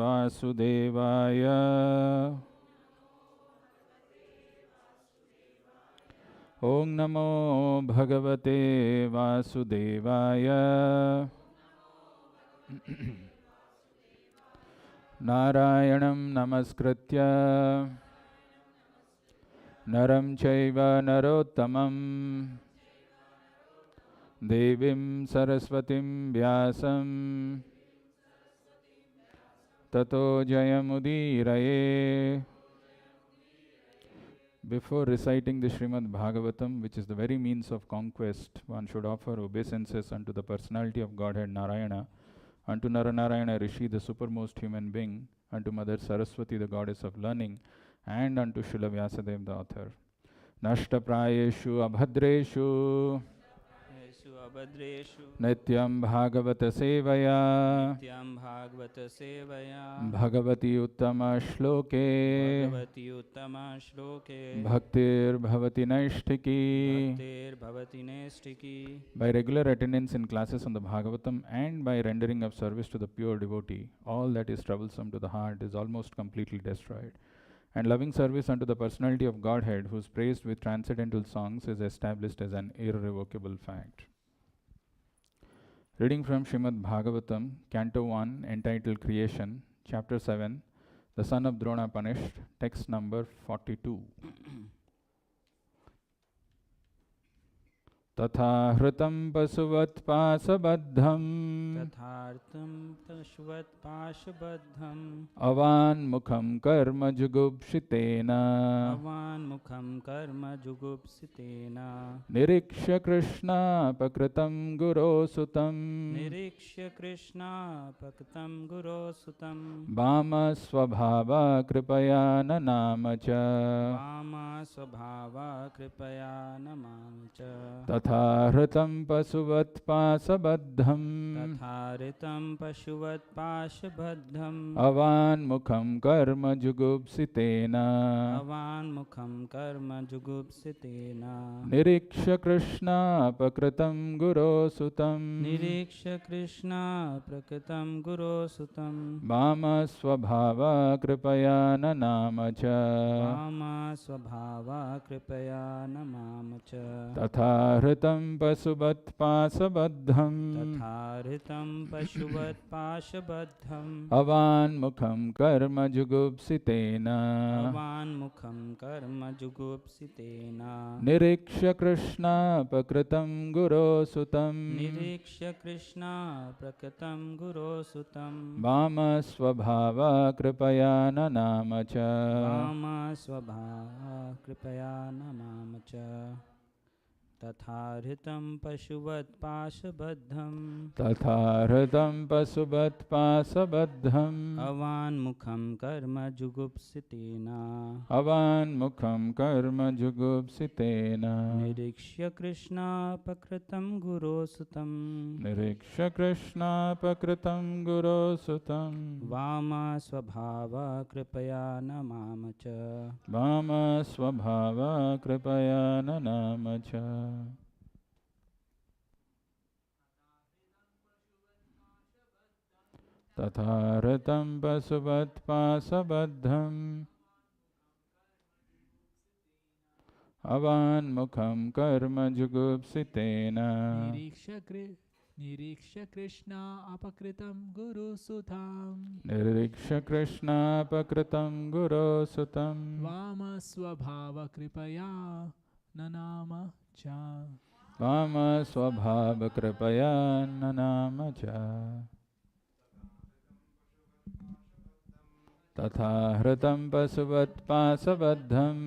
वासुदेवाय। ओं नमो भगवते वासुदेवाय। नारायणं नमस्कृत्य नरं चैव नरोत्तमं देवीं सरस्वतीं व्यासं ततो जयमुदीरये। Before reciting the Srimad Bhagavatam, which is the very means of conquest, one should offer obeisances unto the personality of Godhead Narayana, unto Naranarayana Rishi, the supermost human being, unto Mother Saraswati, the goddess of learning, and unto Srila Vyasadeva, the author. Nashta prayeshu abhadreshu Nityam Bhagavata Sevaya Bhagavati Uttama Shloke Bhaktir Bhavati Naishtiki. By regular attendance in classes on the Bhagavatam and by rendering of service to the pure devotee, all that is troublesome to the heart is almost completely destroyed. And loving service unto the personality of Godhead, who is praised with transcendental songs, is established as an irrevocable fact. Reading from Srimad Bhagavatam, Canto 1, entitled Creation, Chapter 7, The Son of Drona Punished, text number 42. Tatha hritam pasuvat pasabadham avan mukham karma jugupshitena niriksha krishna pakritam guru sutam bhama svabhava kripaya nanamacha Tatha hritam pasuvat pasabadham avan mukham karma jugupsitena niriksha krishna pakritam guru sutam bhama svabhava kripaya nanamacha Tatha hritam pasuvat pasabadham avan mukham karma jugupsitena niriksha krishna pakritam guru sutam bhama svabhava kripaya nanamacha Tatha hritam pasuvat pasabadham avan mukham karma jugupsitena niriksha krishna pakritam guru sutam vama svabhava kripaya nanamacha Tatha hritam pasuvat pasabadham avan mukham karma jugupsitena Niriksha Krishna apakritam guru sutam Vama svabhava kripaya nanamacha Tatha hritam pasuvat pasabadham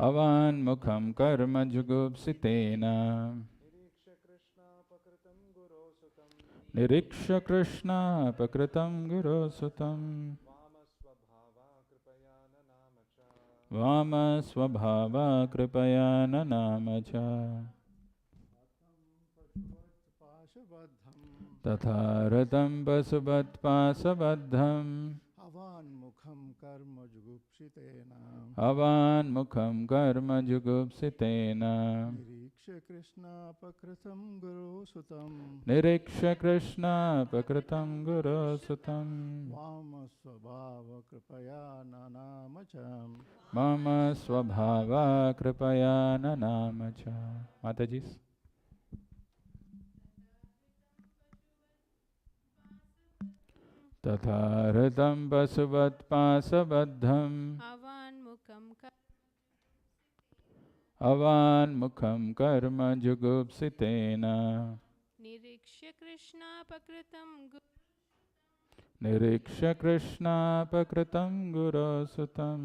avan mukham karma jugupsitena niriksha krishna pakritam guru sutam vama svabhava kripaya nanamacha Tatha hritam pasuvat pasabadham avan mukham karma jugupsitena Nirikshya Krishna Pakritam Guru Sutam Nirikshya Krishna Pakritam Guru Sutam Vama Swabhava Kripaya Nanamacham Mama Swabhava Kripaya Nanamacha. Matajis. Tatha hritam pasuvat pasabadham avan mukham karma jugupsitena Nirikshya Krishna Pakritam Nirikshya Krishna Pakritam Guru Sutam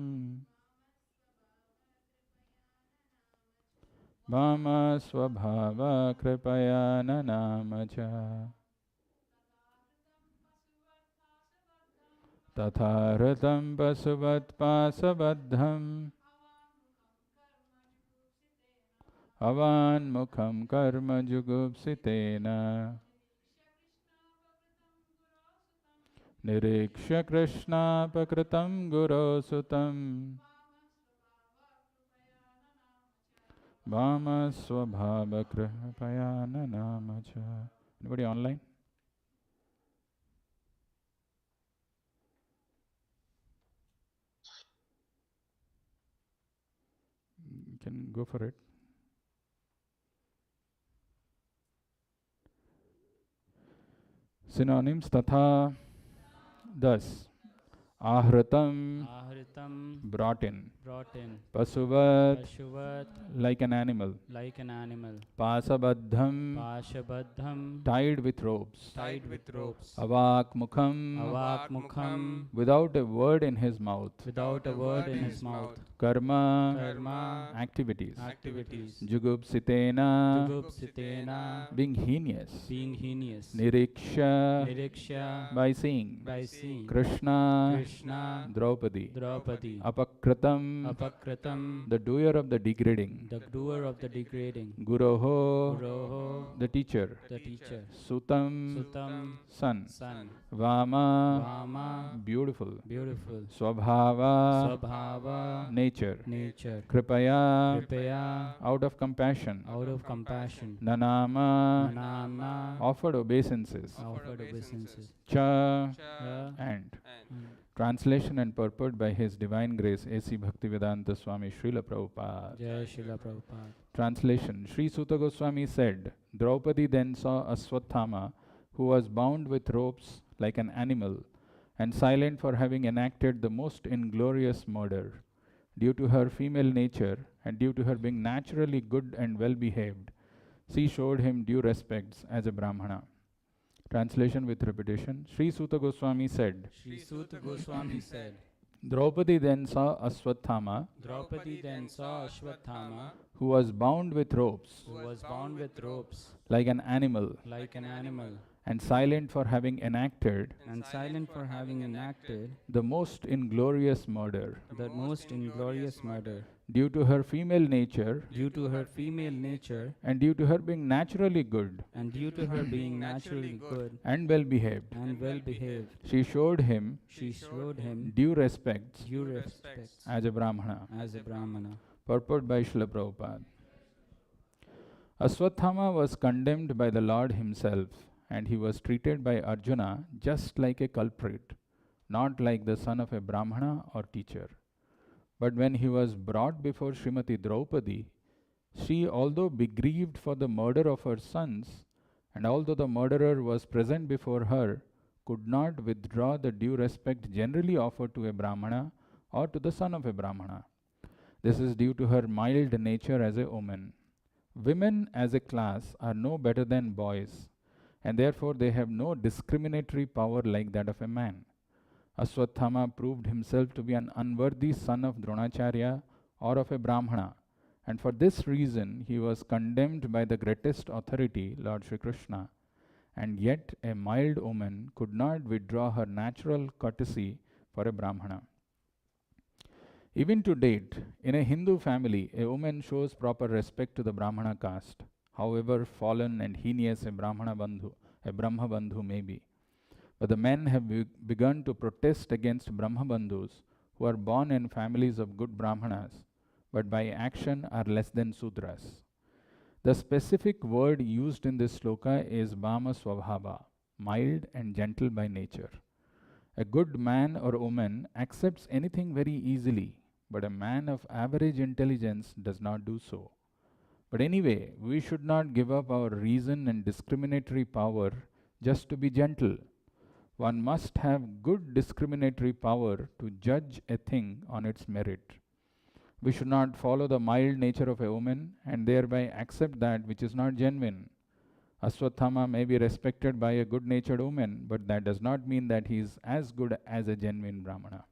Mama Swabhava Kripaya Nanamacha. Tatha hritam pasuvat pasabadham avan mukham karma jugupsitena Nirikshya Krishna Pakritam Guru Sutam Vama Swabhava Kripaya Nanamacha. Anybody online? You can go for it. Synonyms tatha, thus. Ahritam, brought in. Pasuvat, like an animal. Pasabadham, tied with ropes. Avak mukham, without a word in his mouth. Karma, activities. Jugupsitena, being heinous. Niriksha, by seeing. Krishna, Draupadi. Apakritam, the doer of the degrading. Guroho, the teacher. Sutam, son. Vama, beautiful. Swabhava, nature. Kripaya, out of compassion. Nanama, offered obeisances. Cha, and. Translation and purport by His Divine Grace A.C. Bhaktivedanta Swami Srila Prabhupada. Jai Srila Prabhupada. Translation. Sri Suta Goswami said, Draupadi then saw Aswathama, who was bound with ropes like an animal, and silent for having enacted the most inglorious murder. Due to her female nature, and due to her being naturally good and well-behaved, she showed him due respects as a Brahmana. Translation with repetition. Sri Suta Goswami said, Draupadi then saw Aswathama, who was bound with ropes, like an animal, and silent for having enacted the most inglorious murder. Due to her female nature, and due to her being naturally good, and well behaved, she showed him due respects as a Brahmana. Purport by Srila Prabhupada. Aswathama was condemned by the Lord himself, and he was treated by Arjuna just like a culprit, not like the son of a Brahmana or teacher. But when he was brought before Srimati Draupadi, she, although begrieved for the murder of her sons, and although the murderer was present before her, could not withdraw the due respect generally offered to a Brahmana or to the son of a Brahmana. This is due to her mild nature as a woman. Women as a class are no better than boys, and therefore they have no discriminatory power like that of a man. Aswathama proved himself to be an unworthy son of Dronacharya or of a Brahmana, and for this reason he was condemned by the greatest authority, Lord Shri Krishna. And yet a mild woman could not withdraw her natural courtesy for a Brahmana. Even to date, in a Hindu family, a woman shows proper respect to the Brahmana caste, however fallen and heinous a Brahma Bandhu may be. But the men have begun to protest against Brahma Bandhus who are born in families of good Brahmanas, but by action are less than Sudras. The specific word used in this sloka is Bhama Swabhava, mild and gentle by nature. A good man or woman accepts anything very easily, but a man of average intelligence does not do so. But anyway, we should not give up our reason and discriminatory power just to be gentle. One must have good discriminatory power to judge a thing on its merit. We should not follow the mild nature of a woman and thereby accept that which is not genuine. Aswathama may be respected by a good-natured woman, but that does not mean that he is as good as a genuine Brahmana.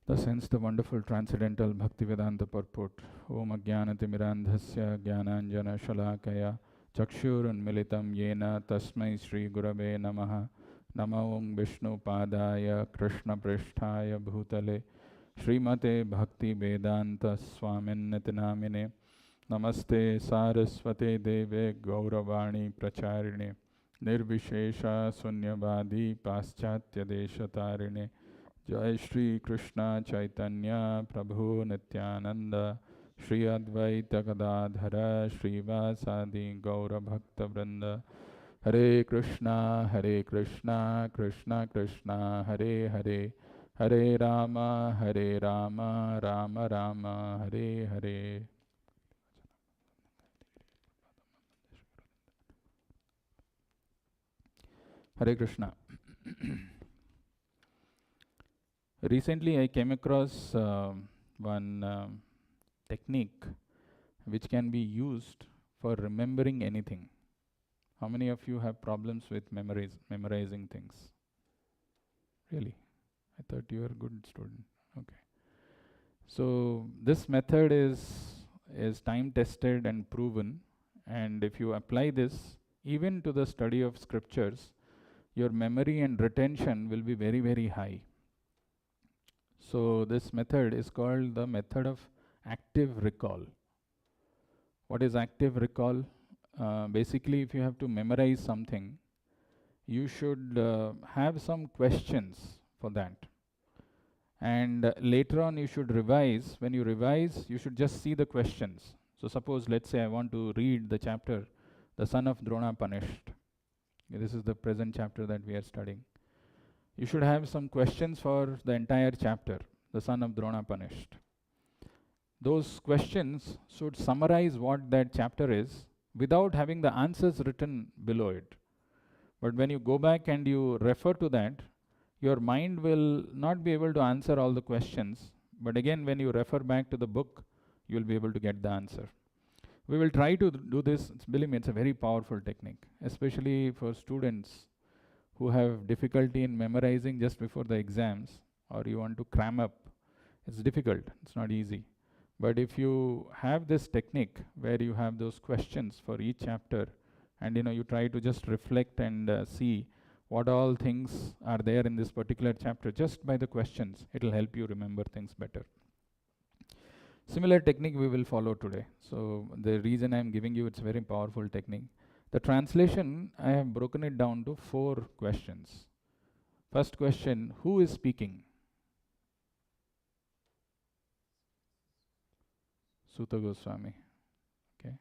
Thus ends the wonderful transcendental Bhaktivedanta purport. Om Ajnanatimirandhasya Jnananjana Shalakaya Chakshurunmilitam Yena Tasmai Sri Gurave Namaha Namo Om Vishnu Padaya Krishna Pristhaya Bhutale Srimate Bhakti Vedanta Swaminiti Namine Namaste Saraswate Deve Gauravani Pracharine Nirvishesha Sunyavadi Paschatya Deshatarine Jai Shri Krishna Chaitanya Prabhu Nityananda Shri Advaita Gadadhara Shri Vasadi Gaura Bhakta Vrinda Hare Krishna Krishna Krishna Hare Hare Hare Rama Rama Rama Hare Hare. Hare Krishna. Recently I came across one technique which can be used for remembering anything. How many of you have problems with memorizing things? Really? I thought you were a good student. Okay. So this method is time tested and proven, and if you apply this even to the study of scriptures, your memory and retention will be very, very high. So this method is called the method of active recall. What is active recall? Basically, if you have to memorize something, you should have some questions for that. And later on you should revise. When you revise, you should just see the questions. So suppose, let's say I want to read the chapter, The Son of Drona Punished. This is the present chapter that we are studying. You should have some questions for the entire chapter, The Son of Drona Punished. Those questions should summarize what that chapter is without having the answers written below it. But when you go back and you refer to that, your mind will not be able to answer all the questions. But again, when you refer back to the book, you will be able to get the answer. We will try to do this. Believe me, it's a very powerful technique, especially for students who have difficulty in memorizing just before the exams, or you want to cram up. It's difficult, it's not easy. But if you have this technique where you have those questions for each chapter, and you try to just reflect and see what all things are there in this particular chapter just by the questions, it will help you remember things better. Similar technique we will follow today. So the reason I am giving you, it's a very powerful technique. The translation, I have broken it down to 4 questions. First question, who is speaking? Suta Goswami. Okay.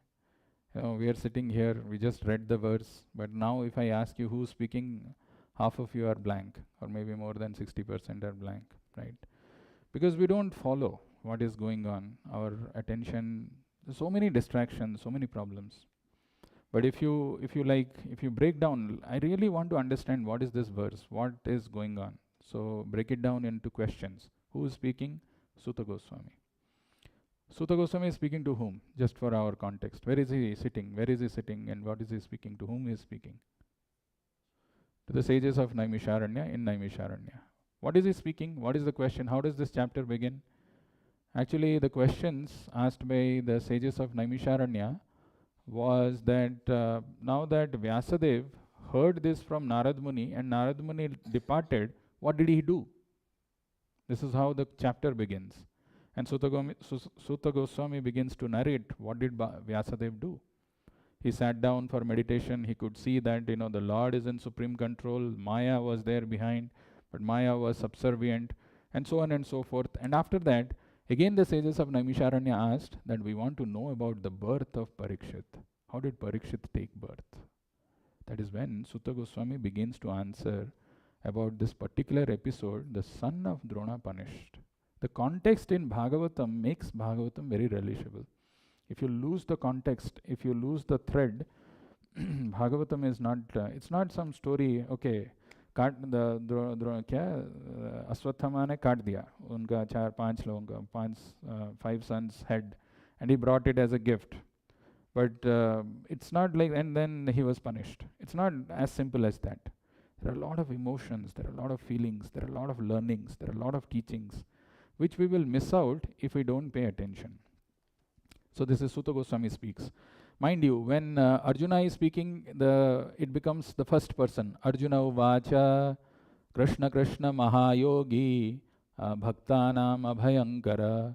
We are sitting here, we just read the verse, but now if I ask you who's speaking, half of you are blank, or maybe more than 60% are blank, right? Because we don't follow what is going on. Our attention, so many distractions, so many problems. But if you break down, I really want to understand what is this verse, what is going on. So break it down into questions. Who is speaking? Suta Goswami. Suta Goswami is speaking to whom? Just for our context. Where is he sitting? Where is he sitting? And what is he speaking? To whom he is speaking? To the sages of Naimisharanya in Naimisharanya. What is he speaking? What is the question? How does this chapter begin? Actually, the questions asked by the sages of Naimisharanya was that now that Vyasadeva heard this from Narad Muni and Narad Muni departed, what did he do? This is how the chapter begins. And Suta Goswami begins to narrate what did Vyasadeva do. He sat down for meditation. He could see that the Lord is in supreme control. Maya was there behind, but Maya was subservient, and so on and so forth. And after that, Again, the sages of Naimisharanya asked that we want to know about the birth of Parikshit. How did Parikshit take birth? That is when Sutta Goswami begins to answer about this particular episode, the son of Drona punished. The context in Bhagavatam makes Bhagavatam very relishable. If you lose the context, if you lose the thread, Bhagavatam is not, it's not some story, okay, काट क्या अश्वत्थामा ने काट दिया उनका 4-5 लोगों का 5 sons head and he brought it as a gift, but it's not like, and then he was punished. It's not as simple as that. There are a lot of emotions, there are a lot of feelings, there are a lot of learnings, there are a lot of teachings which we will miss out if we don't pay attention. So this is Sutta Goswami speaks. Mind you, when Arjuna is speaking, it becomes the first person. Arjuna uvacha Krishna Krishna Mahayogi Bhaktanam Abhayankara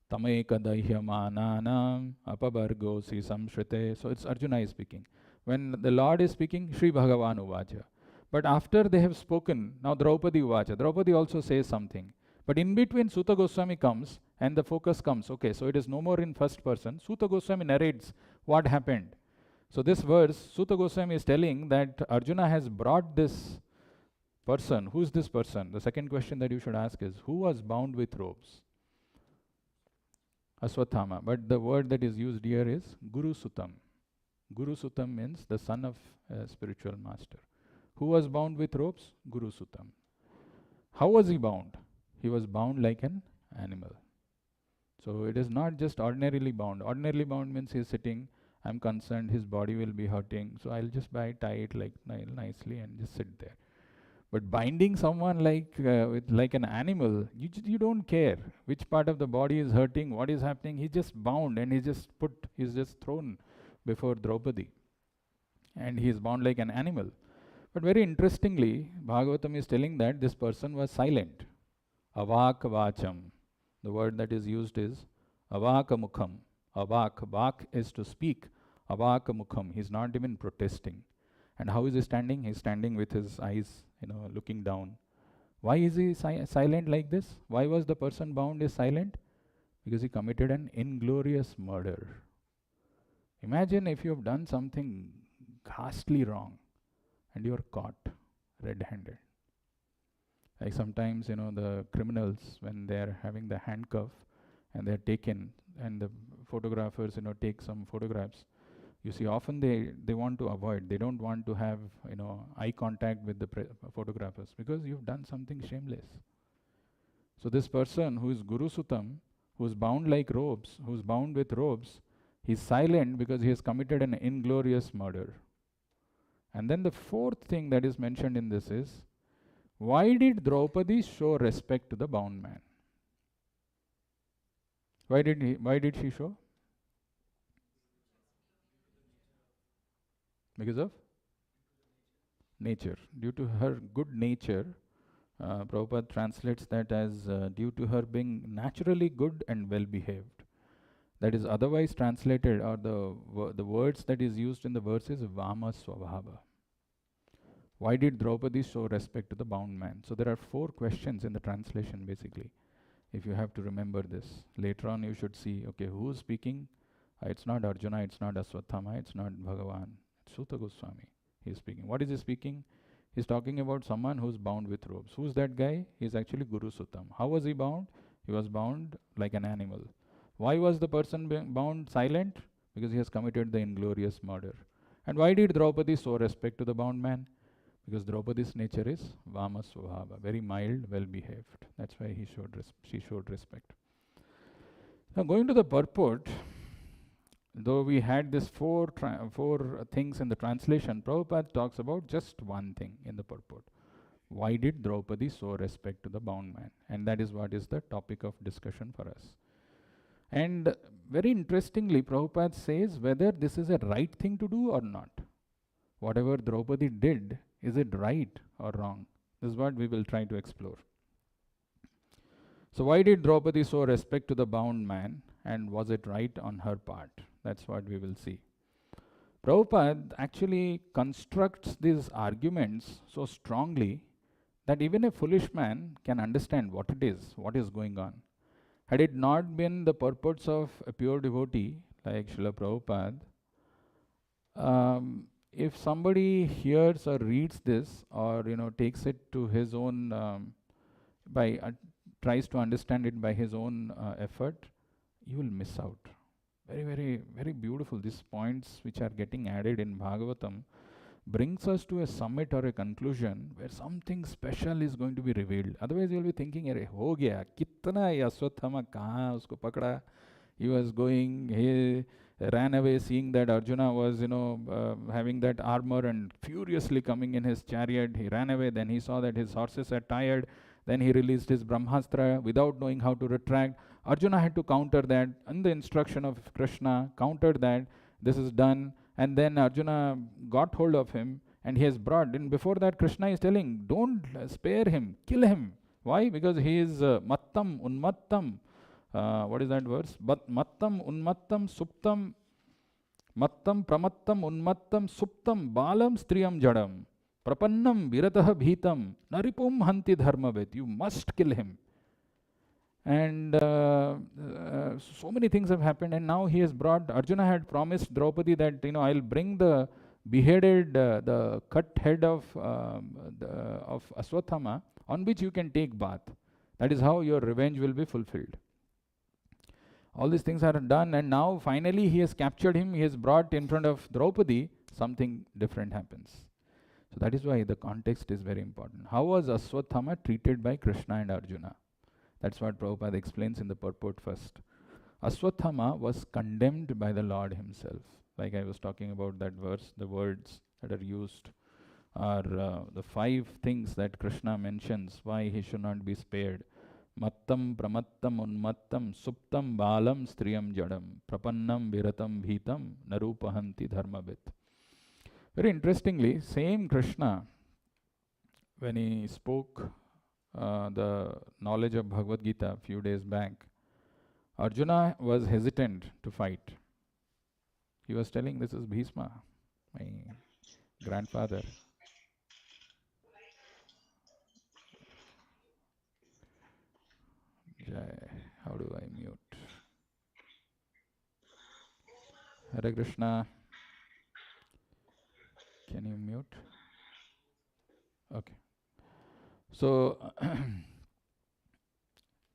Tameka Dahyamananam Apabargosi Samshrite. So it's Arjuna is speaking. When the Lord is speaking, Sri Bhagavan uvacha. But after they have spoken, now Draupadi uvacha. Draupadi also says something. But in between, Sutta Goswami comes and the focus comes. Okay, so it is no more in first person. Sutta Goswami narrates what happened. So this verse, Sutta Goswami is telling that Arjuna has brought this person. Who is this person? The second question that you should ask is, who was bound with ropes? Aswathama. But the word that is used here is Guru Sutam. Guru Sutam means the son of a spiritual master. Who was bound with ropes? Guru Sutam. How was he bound? He was bound like an animal. So it is not just ordinarily bound. Ordinarily bound means he is sitting, I'm concerned his body will be hurting, so I'll just tie it like nicely and just sit there. But binding someone like an animal, you don't care which part of the body is hurting, what is happening. He's just bound and he's just thrown before Draupadi, and he is bound like an animal. But very interestingly, Bhagavatam is telling that this person was silent. Avak vacham. The word that is used is avakamukham. Vak is to speak. Avakamukham. He's not even protesting. And how is he standing? He's standing with his eyes, looking down. Why is he silent like this? Why was the person bound is silent? Because he committed an inglorious murder. Imagine if you have done something ghastly wrong and you are caught red-handed. Like sometimes, the criminals, when they are having the handcuff and they are taken and the photographers, take some photographs, you see often they want to avoid, they don't want to have, eye contact with the photographers because you've done something shameless. So this person who is Guru Sutam, who is bound like ropes, who is bound with ropes, he's silent because he has committed an inglorious murder. And then the fourth thing that is mentioned in this is, why did Draupadi show respect to the bound man? Why did she show? Because of nature. Due to her good nature, Prabhupada translates that as due to her being naturally good and well behaved. That is otherwise translated, or the words that is used in the verse is Vama Swabhava. Why did Draupadi show respect to the bound man? So there are 4 questions in the translation basically. If you have to remember this. Later on you should see, okay, who is speaking? It's not Arjuna, it's not Aswathama, it's not Bhagavan. It's Sutta Goswami. He is speaking. What is he speaking? He's talking about someone who's bound with ropes. Who's that guy? He's actually Guru Sutam. How was he bound? He was bound like an animal. Why was the person bound silent? Because he has committed the inglorious murder. And why did Draupadi show respect to the bound man? Because Draupadi's nature is Vama Swabhava, very mild, well behaved. That's why she showed respect. Now going to the purport, though we had this four things in the translation, Prabhupada talks about just one thing in the purport. Why did Draupadi show respect to the bound man? And that is what is the topic of discussion for us. And very interestingly, Prabhupada says whether this is a right thing to do or not. Whatever Draupadi did, is it right or wrong? This is what we will try to explore. So why did Draupadi show respect to the bound man, and was it right on her part? That's what we will see. Prabhupada actually constructs these arguments so strongly that even a foolish man can understand what it is, what is going on. Had it not been the purports of a pure devotee like Srila Prabhupada, if somebody hears or reads this, or takes it to his own by tries to understand it by his own effort, you will miss out. Very, very, very beautiful. These points which are getting added in Bhagavatam brings us to a summit or a conclusion where something special is going to be revealed. Otherwise, you'll be thinking, "Arey, ho gaya, kitna ye Aswathama kahan usko pakda?" He was going, he ran away, seeing that Arjuna was, having that armor and furiously coming in his chariot. He ran away. Then he saw that his horses are tired. Then he released his Brahmastra without knowing how to retract. Arjuna had to counter that, and the instruction of Krishna countered that. This is done. And then Arjuna got hold of him, and he has brought. And before that, Krishna is telling, don't spare him, kill him. Why? Because he is mattam, unmattam. What is that verse? But mattam, unmattam, suptam, mattam, pramattam, unmattam, suptam, balam, striyam, jadam, prapannam, viratah, bhitam, naripum, hanti, dharmavit. You must kill him. And so many things have happened, and now he has brought. Arjuna had promised Draupadi that I'll bring the beheaded, the cut head of Aswathama, on which you can take bath. That is how your revenge will be fulfilled. All these things are done, and now finally he has captured him. He has brought in front of Draupadi. Something different happens. So that is why the context is very important. How was Aswathama treated by Krishna and Arjuna? That's what Prabhupada explains in the purport first. Aswathama was condemned by the Lord himself. Like I was talking about that verse, the words that are used are the 5 things that Krishna mentions why he should not be spared. Mattam, pramattam, unmattam, suptam, balam, striyam, jadam, prapannam, viratam, bhitam, narupahanti, dharmavit. Very interestingly, same Krishna, when he spoke the knowledge of Bhagavad Gita a few days back, Arjuna was hesitant to fight. He was telling, this is Bhishma, my grandfather. How do I mute? Hare Krishna. Can you mute? Okay. So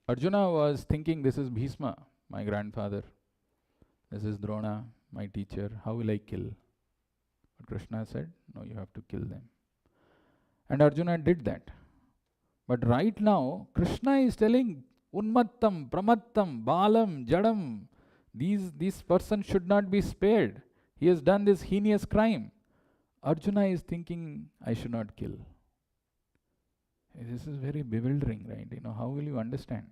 Arjuna was thinking, this is Bhishma, my grandfather. This is Drona, my teacher. How will I kill? But Krishna said, no, you have to kill them. And Arjuna did that. But right now, Krishna is telling, unmattam, pramattam, balam, jadam. These person should not be spared. He has done this heinous crime. Arjuna is thinking, I should not kill. This is very bewildering, right? How will you understand?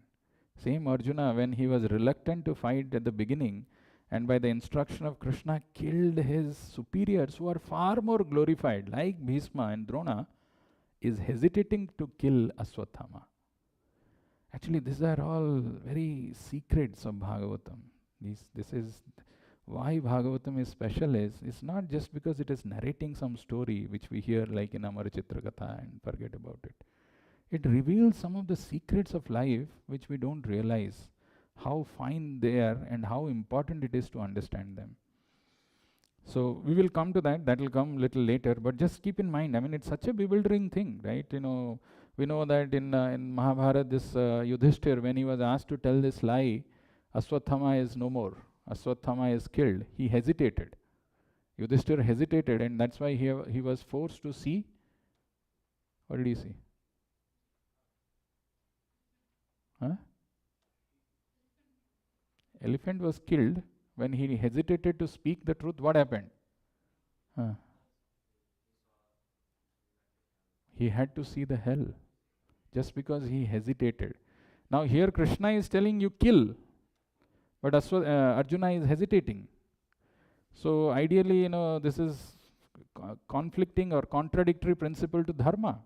Same Arjuna, when he was reluctant to fight at the beginning, and by the instruction of Krishna killed his superiors who are far more glorified, like Bhishma and Drona, is hesitating to kill Aswathama. Actually, these are all very secrets of Bhagavatam. This is why Bhagavatam is special. It's not just because it is narrating some story which we hear like in Amar Chitrakatha and forget about it. It reveals some of the secrets of life which we don't realize how fine they are and how important it is to understand them. So we will come to that. That will come little later. But just keep in mind, it's such a bewildering thing, right? We know that in Mahabharata, this Yudhishthir, when he was asked to tell this lie, Aswathama is no more. Aswathama is killed. He hesitated. Yudhishthir hesitated, and that's why he was forced to see. What did he see? Elephant was killed. When he hesitated to speak the truth, what happened? He had to see the hell just because he hesitated. Now here Krishna is telling you kill, but Arjuna is hesitating. So ideally, this is conflicting or contradictory principle to dharma.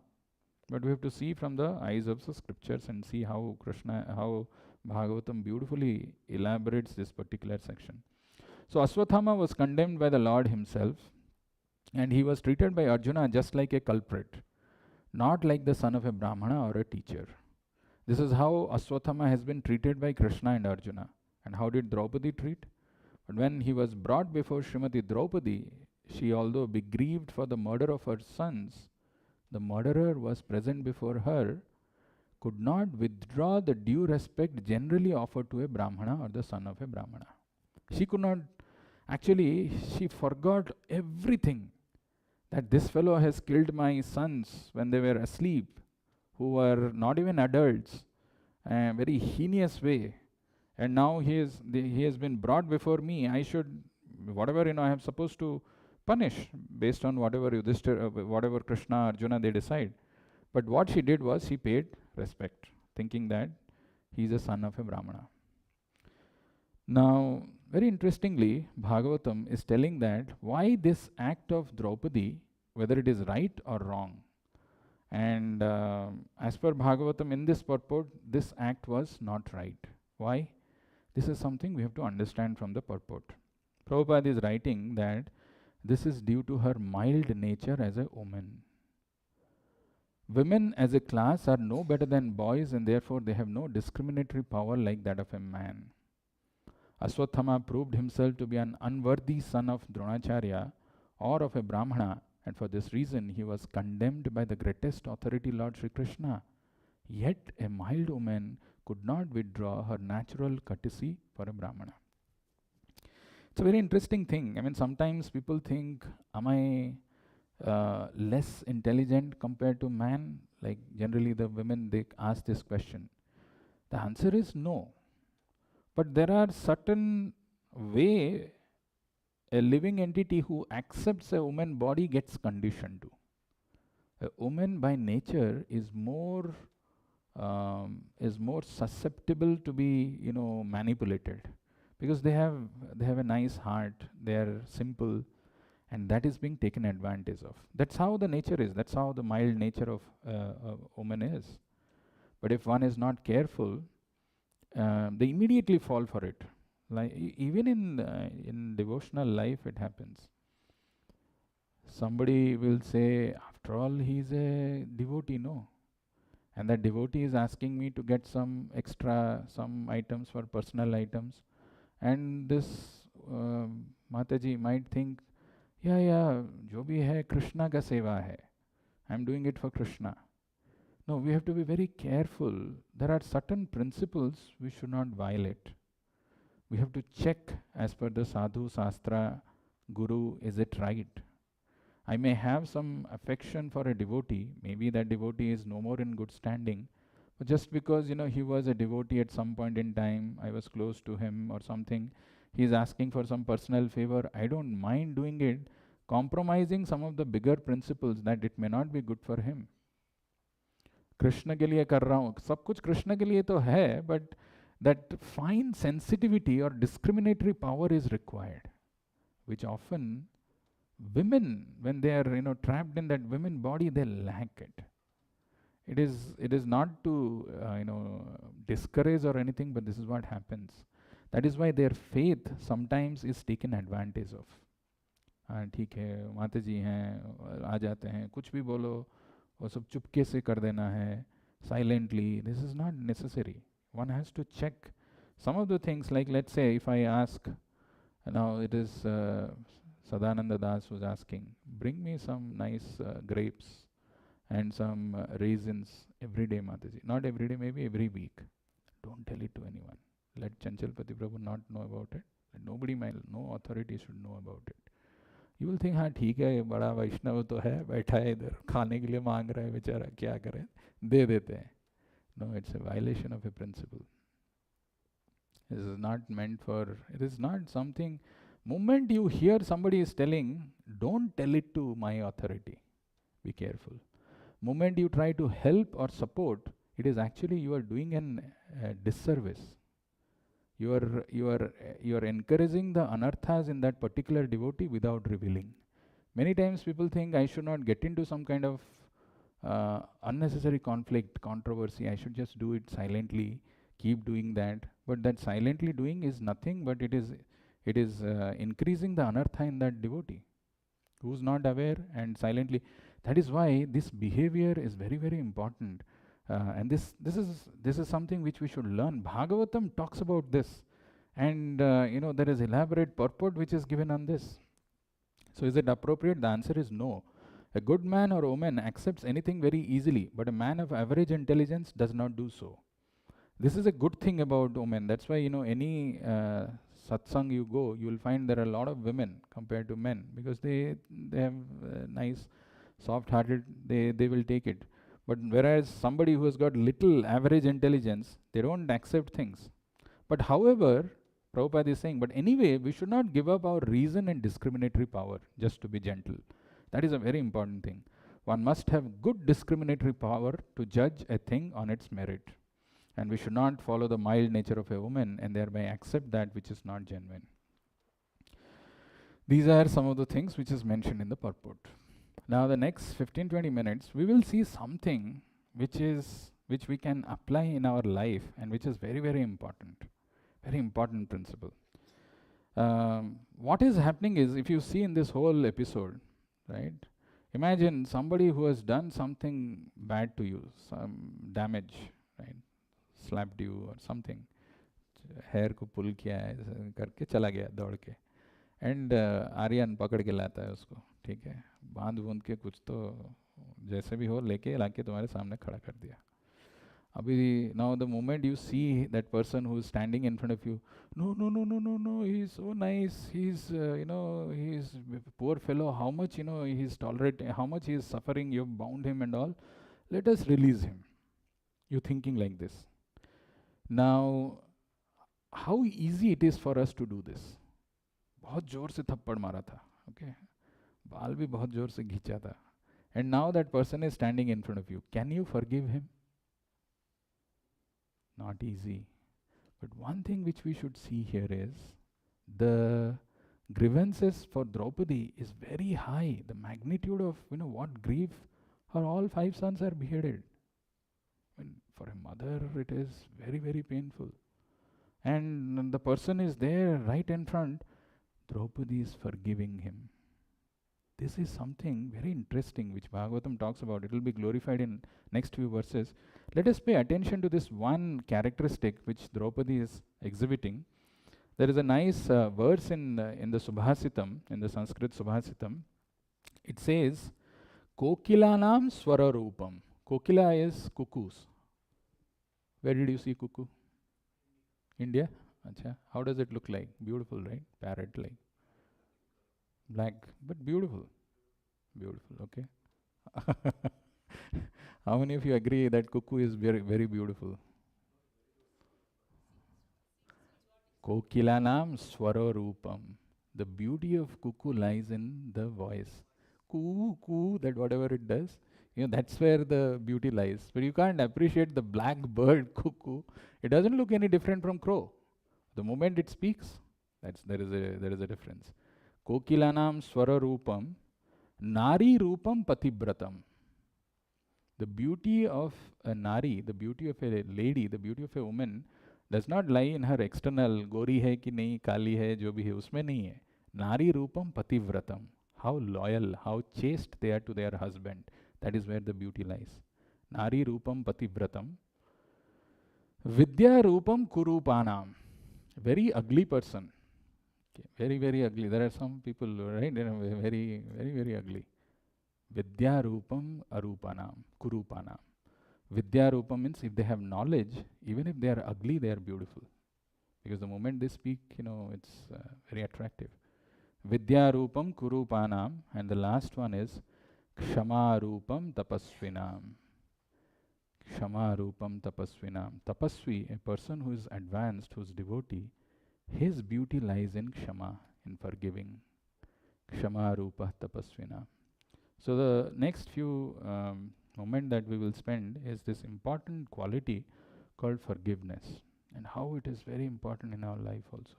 But we have to see from the eyes of the scriptures and see how Bhagavatam beautifully elaborates this particular section. So Aswathama was condemned by the Lord himself, and he was treated by Arjuna just like a culprit, not like the son of a Brahmana or a teacher. This is how Aswathama has been treated by Krishna and Arjuna. And how did Draupadi treat? But when he was brought before Srimati Draupadi, she, although grieved for the murder of her sons, the murderer was present before her, could not withdraw the due respect generally offered to a Brahmana or the son of a Brahmana. She could not, actually, she forgot everything, that this fellow has killed my sons when they were asleep, who were not even adults, a very heinous way. And now he has been brought before me. I should, whatever I am supposed to punish based on whatever whatever Krishna, Arjuna they decide. But what she did was she paid respect, thinking that he is a son of a Brahmana. Now, very interestingly, Bhagavatam is telling that why this act of Draupadi, whether it is right or wrong. And as per Bhagavatam, in this purport, this act was not right. Why? This is something we have to understand from the purport. Prabhupada is writing that this is due to her mild nature as a woman. Women as a class are no better than boys, and therefore they have no discriminatory power like that of a man. Aswathama proved himself to be an unworthy son of Dronacharya or of a Brahmana, and for this reason he was condemned by the greatest authority, Lord Sri Krishna. Yet a mild woman could not withdraw her natural courtesy for a Brahmana. It's a very interesting thing. I mean, sometimes people think, am I less intelligent compared to man? Like generally the women, they ask this question. The answer is no. But there are certain way a living entity who accepts a woman body gets conditioned to. A woman by nature is more susceptible to be manipulated, because they have a nice heart, they are simple, and that is being taken advantage of. That's how the nature is. That's how the mild nature of a woman is. But if one is not careful, they immediately fall for it. Like even in devotional life, it happens. Somebody will say, after all, he's a devotee, no? And that devotee is asking me to get some items for personal items. And this Mataji might think, yeah, jo bhi hai, Krishna ka seva hai. I'm doing it for Krishna. No, we have to be very careful. There are certain principles we should not violate. We have to check as per the sadhu, sastra, guru, is it right? I may have some affection for a devotee, maybe that devotee is no more in good standing, but just because he was a devotee at some point in time, I was close to him or something, he is asking for some personal favor, I don't mind doing it, compromising some of the bigger principles that it may not be good for him. Krishna ke liye kar raha hu, sab kuch Krishna ke liye to hai, but that fine sensitivity or discriminatory power is required, which often women, when they are trapped in that women body, they lack it. It is not to discourage or anything, but this is what happens. That is why their faith sometimes is taken advantage of. ठीक है, माता जी हैं, आ जाते हैं, कुछ भी बोलो, वो सब चुपके से कर देना है, silently. This is not necessary. One has to check some of the things. Like, let's say if I ask, now it is Sadananda Das was asking, bring me some nice grapes and some raisins every day, Mataji. Not every day, maybe every week. Don't tell it to anyone. Let Chanchalpati Prabhu not know about it. Nobody, no authority should know about it. You will think, हाँ ठीक है, बड़ा वैष्णव तो है, बैठा है इधर, खाने के लिए मांग रहा है बेचारा, क्या करे, दे देते हैं. No, it's a violation of a principle. This is not meant for, it is not something. Moment you hear somebody is telling, don't tell it to my authority. Be careful. Moment you try to help or support, it is actually you are doing a disservice. You are encouraging the anarthas in that particular devotee without revealing. Many times people think I should not get into some kind of unnecessary conflict, controversy. I should just do it silently, keep doing that. But that silently doing is nothing but it is increasing the anartha in that devotee who's not aware and silently. That is why this behavior is very, very important. And this is something which we should learn. Bhagavatam talks about this, and there is elaborate purport which is given on this. So is it appropriate? The answer is no. A good man or woman accepts anything very easily, but a man of average intelligence does not do so. This is a good thing about women. That's why any satsang you go, you will find there are a lot of women compared to men, because they have nice, soft-hearted. They will take it. But whereas somebody who has got little average intelligence, they don't accept things. But however, Prabhupada is saying, but anyway, we should not give up our reason and discriminatory power just to be gentle. That is a very important thing. One must have good discriminatory power to judge a thing on its merit. And we should not follow the mild nature of a woman and thereby accept that which is not genuine. These are some of the things which is mentioned in the purport. Now the next 15-20 minutes, we will see something which we can apply in our life and which is very, very important. Very important principle. What is happening is, if you see in this whole episode, right? Imagine somebody who has done something bad to you, some damage, right? Slapped you or something, hair को pull किया है करके चला गया दौड़ के, and Aryan पकड़ के लाता है उसको, ठीक है, बांध बूंद के कुछ तो जैसे भी हो लेके लाके तुम्हारे सामने खड़ा कर दिया. Abhi, now the moment you see that person who is standing in front of you, no, he's so nice, he's he's poor fellow, how much he's tolerating, how much he is suffering, you've bound him and all, let us release him. You're thinking like this. Now, how easy it is for us to do this. बहुत जोर से थप्पड़ मारा था, okay, बाल भी बहुत जोर से घिंचा था, and now that person is standing in front of you. Can you forgive him? Not easy. But one thing which we should see here is the grievances for Draupadi is very high. The magnitude of what grief. Her all 5 sons are beheaded. And for a mother, it is very, very painful. And the person is there right in front. Draupadi is forgiving him. This is something very interesting which Bhagavatam talks about. It will be glorified in next few verses. Let us pay attention to this one characteristic which Draupadi is exhibiting. There is a nice verse in the Subhasitam, in the Sanskrit Subhasitam. It says, Kokilanam Swara Rupam. Kokila is cuckoos. Where did you see cuckoo? India? Achha. How does it look like? Beautiful, right? Parrot-like. Black, but beautiful. Beautiful, okay. How many of you agree that cuckoo is very, very beautiful? Kokilanam swara rupam. The beauty of cuckoo lies in the voice. Coo, coo, that whatever it does, that's where the beauty lies. But you can't appreciate the black bird cuckoo. It doesn't look any different from crow. The moment it speaks, there is a difference. Kokilanam swara rupam, nari rupam patibratam. The beauty of a nari, the beauty of a lady, the beauty of a woman does not lie in her external, gori hai ki nahi, kali hai, jo bhi hai, usme nahi hai. Nari rupam pativratam. How loyal, how chaste they are to their husband. That is where the beauty lies. Nari rupam pativratam. Vidya rupam kurupanam. Very ugly person. Okay. Very, very ugly. There are some people, right? They are very, very, very ugly. Vidya rupam arupanam, kurupanam. Vidya rupam means if they have knowledge, even if they are ugly, they are beautiful. Because the moment they speak, it's very attractive. Vidya rupam kurupanam. And the last one is Kshama rupam tapasvinam. Kshama rupam tapasvinam. Tapasvi, a person who is advanced, who is devotee, his beauty lies in Kshama, in forgiving. Kshama rupa tapasvinam. So the next few moment that we will spend is this important quality called forgiveness, and how it is very important in our life also.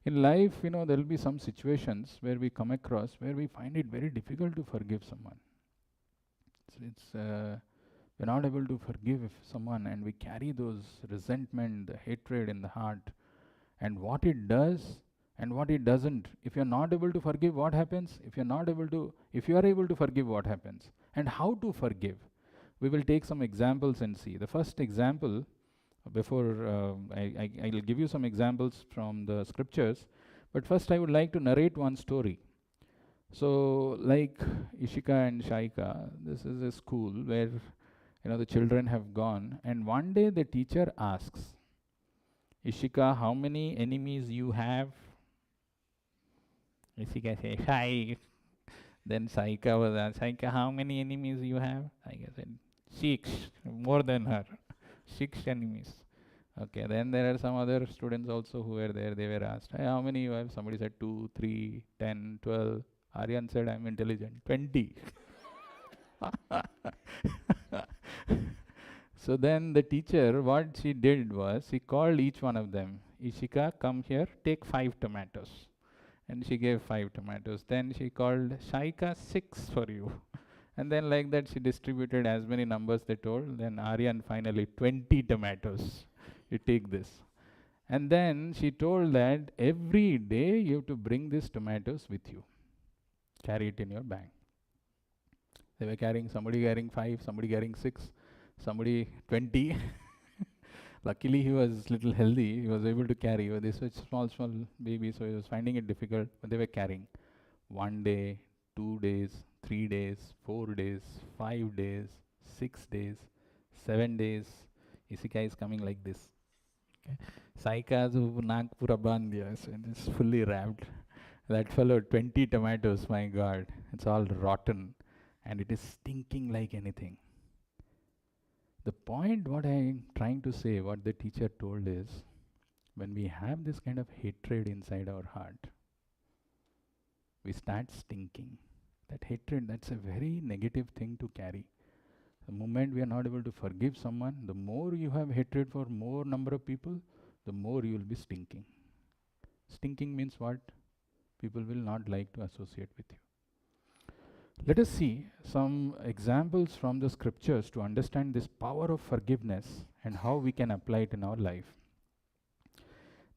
In life, there will be some situations where we come across where we find it very difficult to forgive someone. We're not able to forgive someone, and we carry those resentment, the hatred in the heart, and what it does and what it doesn't. If you're not able to forgive, what happens? If you are able to forgive, what happens? And how to forgive? We will take some examples and see. The first example, before I'll give you some examples from the scriptures, but first I would like to narrate one story. So, like Ishika and Shaika, this is a school where the children have gone, and one day the teacher asks, Ishika, how many enemies you have? Ishika says, 5. Then Saika was asked, Saika, how many enemies you have? Saika said, 6, more than her. 6 enemies. Okay, then there are some other students also who were there. They were asked, hey, how many you have? Somebody said 2, 3, 10, 12. Aryan said, I'm intelligent. 20. So then the teacher, what she did was, she called each one of them. Ishika, come here, take 5 tomatoes. And she gave 5 tomatoes. Then she called Shaika, 6 for you. And then like that she distributed as many numbers they told. Then Aryan finally 20 tomatoes. You take this. And then she told that every day you have to bring these tomatoes with you. Carry it in your bag. They were carrying, somebody carrying 5, somebody carrying 6, somebody 20. Luckily he was little healthy, he was able to carry. This was small baby, so he was finding it difficult, but they were carrying. 1 day, 2 days, 3 days, 4 days, 5 days, 6 days, 7 days. Isika is coming like this. Okay. Saika's naak pura bandh diya, so it's fully wrapped. That fellow, 20 tomatoes, my God, it's all rotten and it is stinking like anything. The point what I'm trying to say, what the teacher told is, when we have this kind of hatred inside our heart, we start stinking. That hatred, that's a very negative thing to carry. The moment we are not able to forgive someone, the more you have hatred for more number of people, the more you will be stinking. Stinking means what? People will not like to associate with you. Let us see some examples from the scriptures to understand this power of forgiveness and how we can apply it in our life.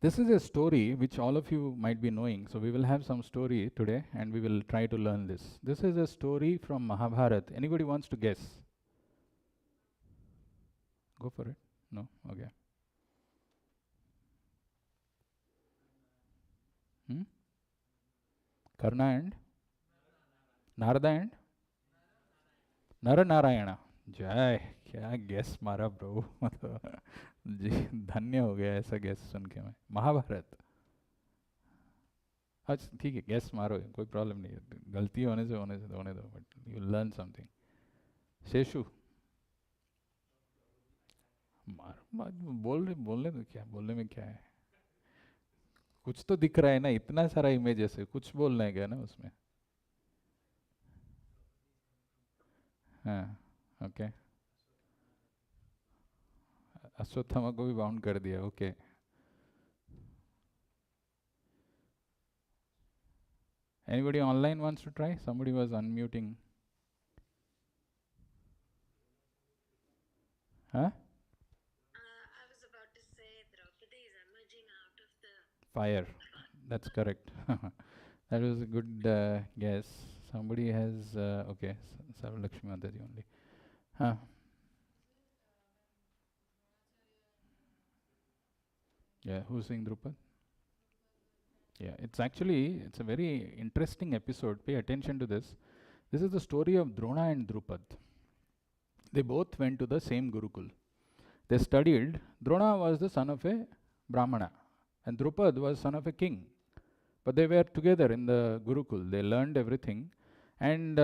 This is a story which all of you might be knowing. So we will have some story today and we will try to learn this. This is a story from Mahabharata. Anybody wants to guess? Go for it. No? Okay. Karna and? Narada and? Naranarayana. जय, क्या guess मारा bro, मतलब जी धन्य हो गया ऐसा guess सुन के मैं. महाभारत. अच्छा ठीक है, गेस मारो, कोई प्रॉब्लम नहीं है, गलती होने दो, बट यू लर्न समथिंग. शेषु. मार बोलने दो, क्या बोलने में क्या है, कुछ तो दिख रहा है ना, इतना सारा इमेजेस है, कुछ बोलना है क्या ना उसमें. हाँ ओके. अश्वत्थामा को भी बाउंड कर दिया. Okay. Anybody online wants to try? Somebody was unmuting. Huh? I was about to say Draupadi is emerging out of the Fire. That's correct. That was a good guess. Somebody has okay. Lakshmi Mataji only. Huh? Yeah. Who's saying Drupad? Yeah. It's a very interesting episode. Pay attention to this. This is the story of Drona and Drupad. They both went to the same Gurukul. They studied. Drona was the son of a Brahmana and Drupad was son of a king. But they were together in the Gurukul. They learned everything. And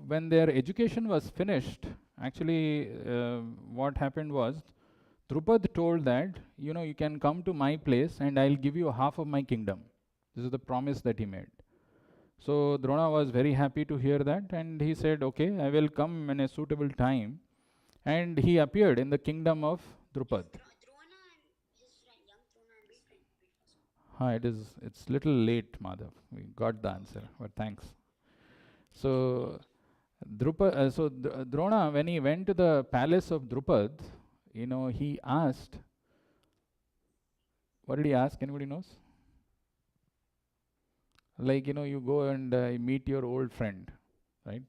when their education was finished, actually what happened was, Drupad told that, you can come to my place and I'll give you half of my kingdom. This is the promise that he made. So Drona was very happy to hear that, and he said, okay, I will come in a suitable time. And he appeared in the kingdom of Drupad. Drona and his friend, young Drona and his friend. It's little late, Madhav. We got the answer, but thanks. So Drona, when he went to the palace of Drupad, he asked, what did he ask? Anybody knows? Like, you go and meet your old friend, right?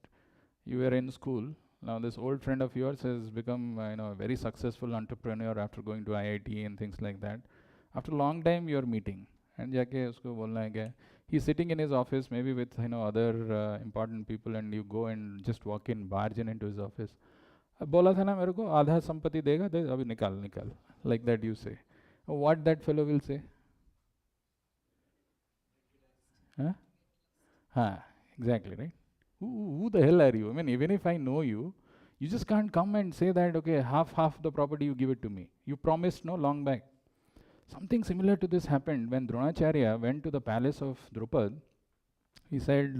You were in school, Now this old friend of yours has become a very successful entrepreneur after going to IIT and things like that. After a long time you're meeting and जाके उसको बोलना है क्या, he's sitting in his office maybe with other important people, and you go and just walk in, barge in into his office. अब बोला था ना मेरे को आधा संपत्ति देगा, दे अभी निकाल निकाल, like that you say. What that fellow will say? Huh? Exactly, right? Who the hell are you? I mean, even if I know you, you just can't come and say that, okay, half the property you give it to me. You promised no long back. Something similar to this happened when Dronacharya went to the palace of Drupad. He said,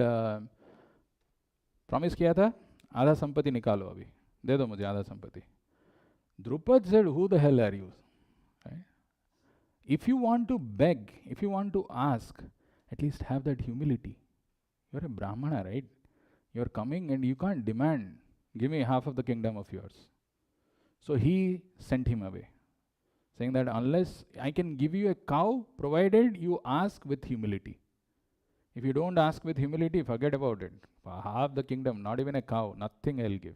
promise किया था आधा संपत्ति निकालो अभी, दे दो मुझे आधा संपत्ति. Drupad said, who the hell are you? Right? If you want to beg, if you want to ask, at least have that humility. You're a Brahmana, right? You're coming and you can't demand, give me half of the kingdom of yours. So he sent him away, saying that unless I can give you a cow, provided you ask with humility. If you don't ask with humility, forget about it. Half the kingdom, not even a cow, nothing I'll give.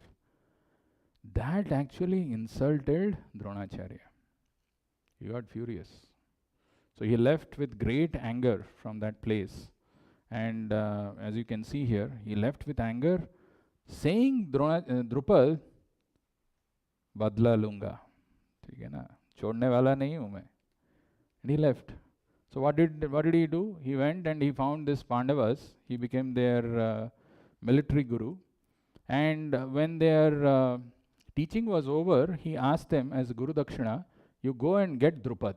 That actually insulted Dronacharya. He got furious. So he left with great anger from that place. And as you can see here, he left with anger, saying Drupad, badla lunga. ठीक है ना, छोड़ने वाला नहीं हूँ मैं. And he left. So what did he do? He went and he found this Pandavas. He became their military guru. And when their teaching was over, he asked them as Guru Dakshina, you go and get Drupad.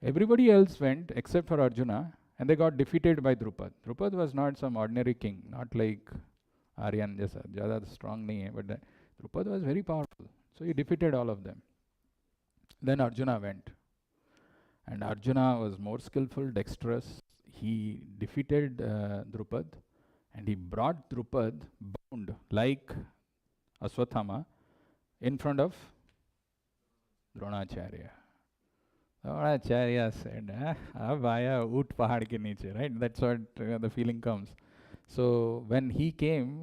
Everybody else went except for Arjuna, and they got defeated by Drupad. Drupad was not some ordinary king, not like Aryan jaisa, ज़्यादा strong नहीं है, but Drupad was very powerful. So he defeated all of them. Then Arjuna went. And Arjuna was more skillful, dexterous. He defeated Drupad, and he brought Drupad bound like Aswathama in front of Dronacharya. Dronacharya said, ab aaya oot pahad ke niche, right? That's what the feeling comes. So when he came,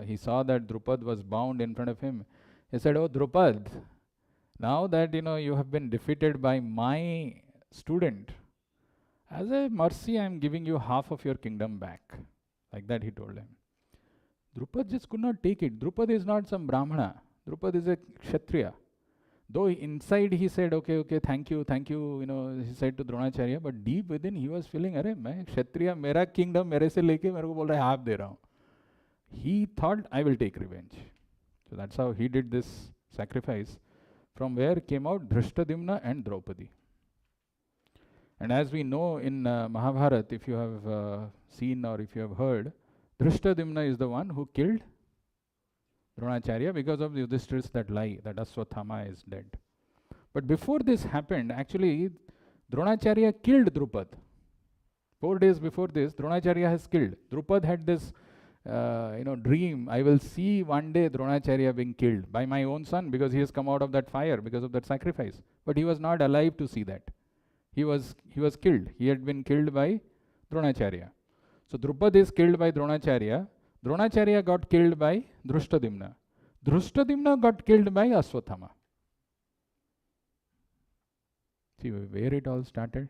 he saw that Drupad was bound in front of him. He said, oh Drupad, now that you have been defeated by my student, as a mercy I am giving you half of your kingdom back. Like that he told him. Drupad just could not take it. Drupad is not some Brahmana. Drupad is a Kshatriya. Though inside he said, okay, thank you, he said to Dronacharya, but deep within he was feeling, अरे मैं Kshatriya, मेरा kingdom मेरे से लेके मेरे को बोल रहा है half दे रहा हूँ. He thought, I will take revenge. So that's how he did this sacrifice, from where came out Dhrishtadyumna and Draupadi. And as we know in Mahabharata, if you have seen or if you have heard, Dhrishtadyumna is the one who killed Dronacharya because of Yudhishthira's that lie, that Aswathama is dead. But before this happened, actually, Dronacharya killed Drupad. 4 days before this, Dronacharya has killed. Drupad had this dream, I will see one day Dronacharya being killed by my own son, because he has come out of that fire because of that sacrifice. But he was not alive to see that. He was killed. He had been killed by Dronacharya. So Drupad is killed by Dronacharya. Dronacharya got killed by Dhrishtadyumna. Dhrishtadyumna got killed by Aswathama. See where it all started?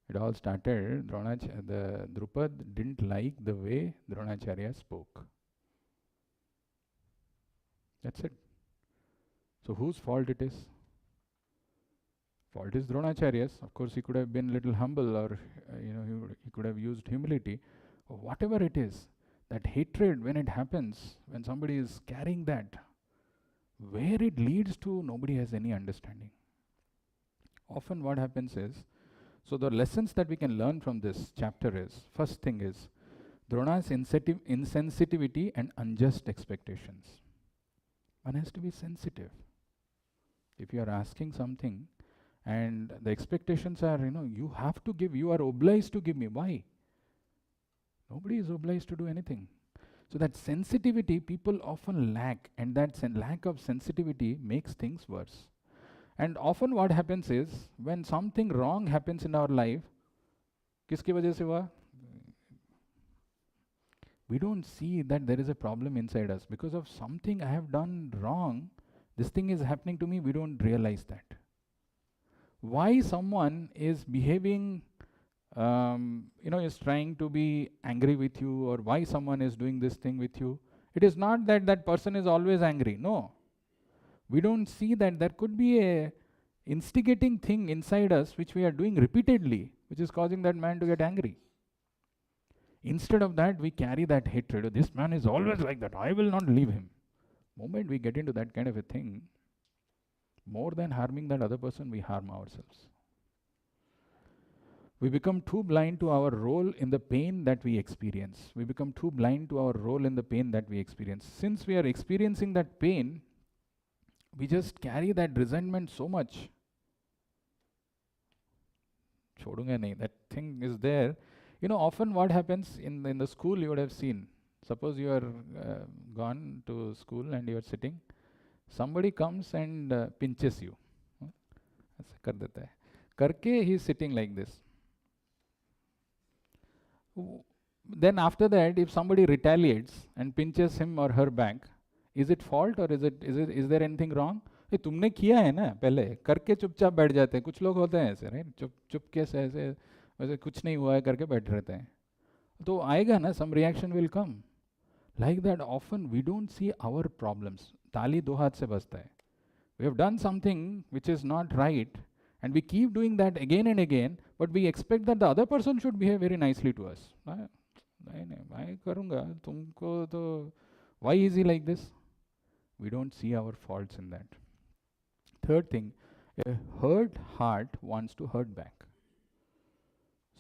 It all started, Drupad didn't like the way Dronacharya spoke. That's it. So whose fault it is? Fault is Dronacharya's. Of course, he could have been a little humble, or he could have used humility. Or whatever it is, that hatred, when it happens, when somebody is carrying that, where it leads to, nobody has any understanding. Often what happens is, so the lessons that we can learn from this chapter is, first thing is, Drona's insensitivity and unjust expectations. One has to be sensitive. If you are asking something, and the expectations are, you have to give, you are obliged to give me. Why? Nobody is obliged to do anything. So that sensitivity people often lack, and that lack of sensitivity makes things worse. And often what happens is, when something wrong happens in our life, किसकी वजह से हुआ? We don't see that there is a problem inside us. Because of something I have done wrong, this thing is happening to me, we don't realize that. Why someone is behaving, is trying to be angry with you, or why someone is doing this thing with you, it is not that that person is always angry. No. We don't see that there could be a instigating thing inside us which we are doing repeatedly, which is causing that man to get angry. Instead of that, we carry that hatred. "Oh, this man is always like that, I will not leave him." Moment we get into that kind of a thing, more than harming that other person, we harm ourselves. We become too blind to our role in the pain that we experience. We become too blind to our role in the pain that we experience. Since we are experiencing that pain, we just carry that resentment so much. Chodunga nahi, that thing is there. Often what happens in the school, you would have seen. Suppose you are gone to school and you are sitting. Somebody comes and pinches you. ऐसा कर देता है. करके he is sitting like this. Then after that, if somebody retaliates and pinches him or her back, is it fault or is there anything wrong? ये तुमने किया है ना पहले, करके चुपचाप बैठ जाते हैं. कुछ लोग होते हैं ऐसे, राइट, चुपके से ऐसे वैसे कुछ नहीं हुआ है करके बैठ रहते हैं. तो आएगा ना, some reaction will come. Like that, often we don't see our problems. ताली दो हाथ से बजता है. We have done something which is not right, and we keep doing that again and again, but we expect that the other person should behave very nicely to us. मैं करूँगा, तुमको तो, why is he like this? We don't see our faults in that. Third thing, a hurt heart wants to hurt back.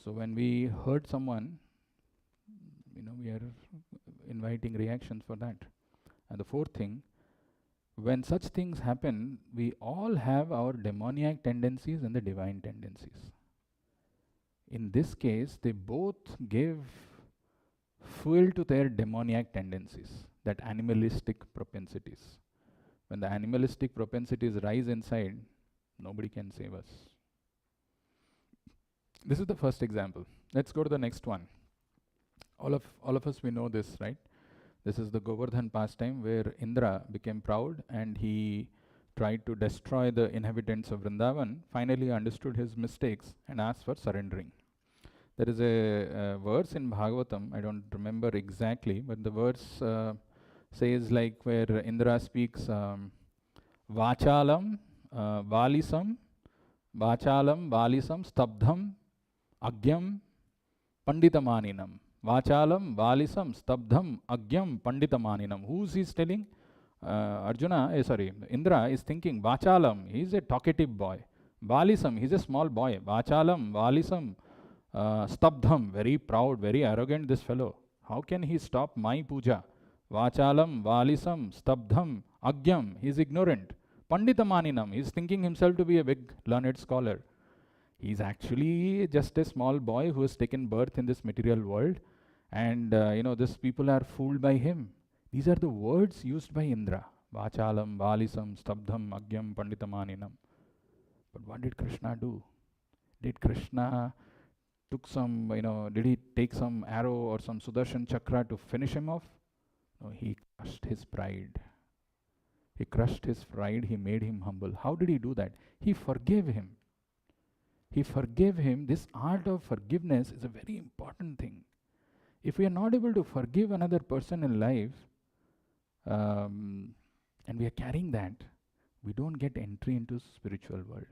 So when we hurt someone, we are inviting reactions for that. And the fourth thing, when such things happen, we all have our demoniac tendencies and the divine tendencies. In this case, they both give fuel to their demoniac tendencies, that animalistic propensities. When the animalistic propensities rise inside, nobody can save us. This is the first example. Let's go to the next one. All of us, we know this, right? This is the Govardhan pastime where Indra became proud and he tried to destroy the inhabitants of Vrindavan. Finally understood his mistakes and asked for surrendering. There is a verse in Bhagavatam, I don't remember exactly, but the verse says like where Indra speaks Vachalam Valisam Stabdham Agyam Panditamaninam. Vachalam Valisam Stabdham Agyam Panditamaninam. Who's he telling? Indra is thinking Vachalam, he is a talkative boy. Valisam, he is a small boy. Vachalam Valisam Stabdham, very proud, very arrogant this fellow. How can he stop my puja? Vachalam Valisam Stabdham Agyam, he is ignorant. Panditamaninam, he is thinking himself to be a big learned scholar. He is actually just a small boy who has taken birth in this material world, and these people are fooled by him. These are the words used by Indra. Vachalam, Valisam, Stabdham, Agyam, Panditamaninam. But what did Krishna do? Did Krishna did he take some arrow or some Sudarshan Chakra to finish him off? No, he crushed his pride. He crushed his pride, he made him humble. How did he do that? He forgave him. He forgave him. This art of forgiveness is a very important thing. If we are not able to forgive another person in life, and we are carrying that, we don't get entry into spiritual world.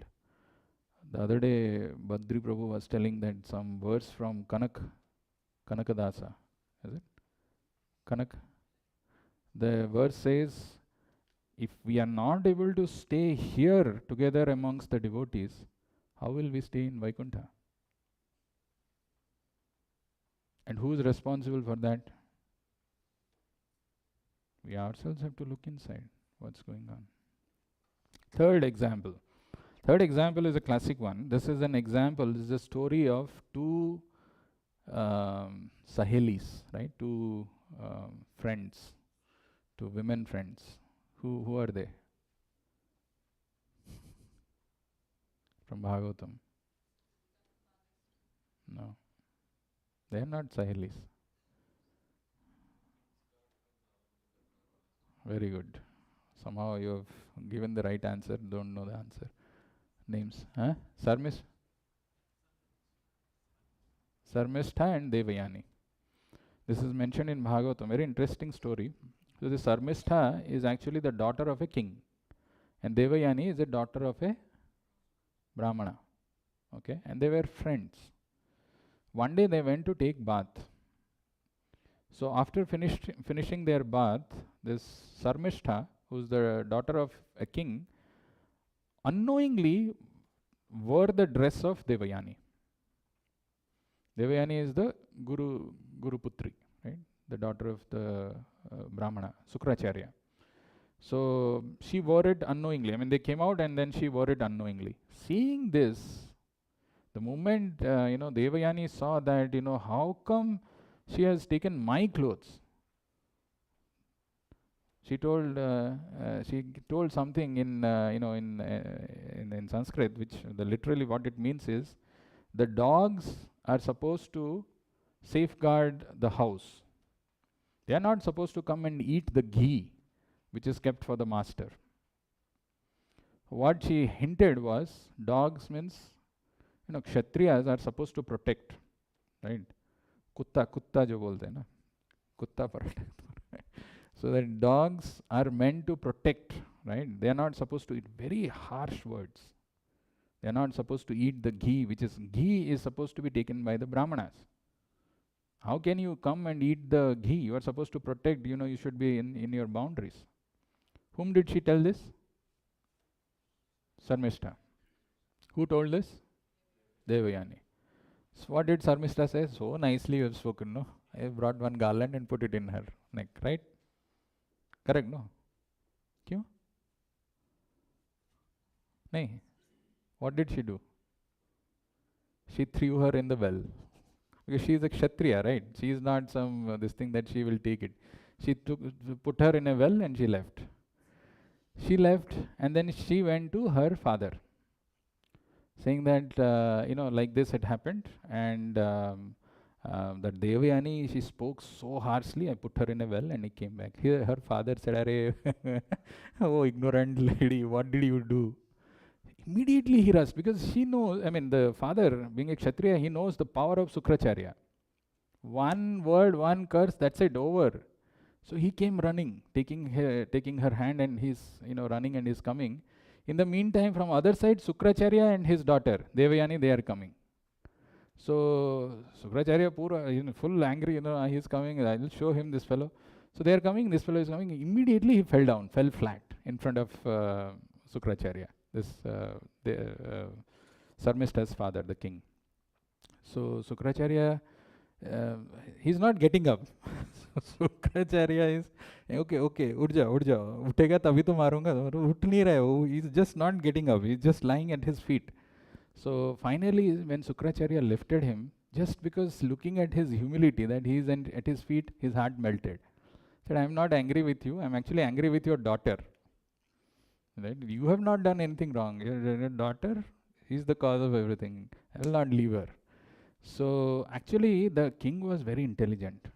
The other day, Badri Prabhu was telling that some verse from Dasa, is it? Kanak. The verse says, if we are not able to stay here together amongst the devotees, how will we stay in Vaikuntha? And who is responsible for that? We ourselves have to look inside what's going on. Third example is a classic one. This is an example, this is a story of two sahelis, right? Two friends, two women friends. Who are they? From Bhagavatam? No. They are not sahelis. Very good. Somehow you have given the right answer, don't know the answer. Names. Huh? Sarmishtha and Devayani. This is mentioned in Bhagavatam. Very interesting story. So the Sarmishtha is actually the daughter of a king, and Devayani is a daughter of a Brahmana. Okay, and they were friends. One day they went to take bath. So after finishing their bath, this Sarmishtha, who's the daughter of a king, unknowingly wore the dress of Devayani. Devayani is the Guru Putri, right? The daughter of the Brahmana, Sukracharya. So she wore it unknowingly. I mean, they came out and then she wore it unknowingly. Seeing this, the moment Devayani saw that, how come she has taken my clothes? She told something in Sanskrit, which literally what it means is, the dogs are supposed to safeguard the house. They are not supposed to come and eat the ghee which is kept for the master. What she hinted was, dogs means, Kshatriyas are supposed to protect, right? Kutta jo bolte hai na, kutta protect. So that dogs are meant to protect, right? They are not supposed to eat. Very harsh words. They are not supposed to eat the ghee, ghee is supposed to be taken by the Brahmanas. How can you come and eat the ghee? You are supposed to protect, you should be in your boundaries. Whom did she tell this? Sarmishtha. Who told this? Devayani. So what did Sarmishtha say? So nicely you have spoken, no? I have brought one garland and put it in her neck, right? Correct, no? Kyun? Nahi. What did she do? She threw her in the well. Because she is a Kshatriya, right? She is not some this thing that she will take it. She put her in a well and she left. She left and then she went to her father, saying that, like this had happened, and that Devayani, she spoke so harshly, I put her in a well and he came back. Her father said, Arey, oh ignorant lady, what did you do? Immediately he rushed, because she knows, the father, being a Kshatriya, he knows the power of Sukracharya. One word, one curse, that's it, over. So he came running, taking her hand, and he's running and he's coming. In the meantime, from other side, Sukracharya and his daughter, Devayani, they are coming. So Sukracharya, full angry, he's coming, I will show him this fellow. So they are coming, this fellow is coming. Immediately he fell flat in front of Sukracharya, this Sarmishtha's father, the king. So Sukracharya, he's not getting up. Sukracharya is, okay, उठ जाओ, उठेगा तभी तो मारूंगा, उठ नहीं रहा है, he's just not getting up, he's just lying at his feet. So finally, when Sukracharya lifted him, just because looking at his humility, that he is at his feet, his heart melted. He said, I am not angry with you, I am actually angry with your daughter. Right? You have not done anything wrong. Your daughter is the cause of everything. I will not leave her. So actually, the king was very intelligent.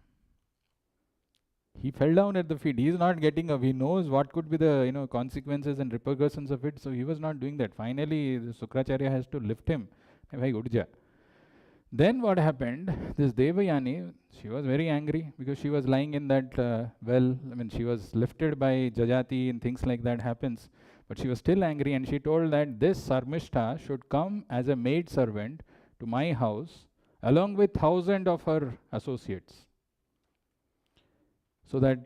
He fell down at the feet. He is not getting up. He knows what could be the consequences and repercussions of it. So he was not doing that. Finally, the Sukracharya has to lift him. Then what happened? This Devayani, she was very angry because she was lying in that well. She was lifted by Jajati and things like that happens. But she was still angry, and she told that this Sarmishtha should come as a maid servant to my house along with 1,000 of her associates. So that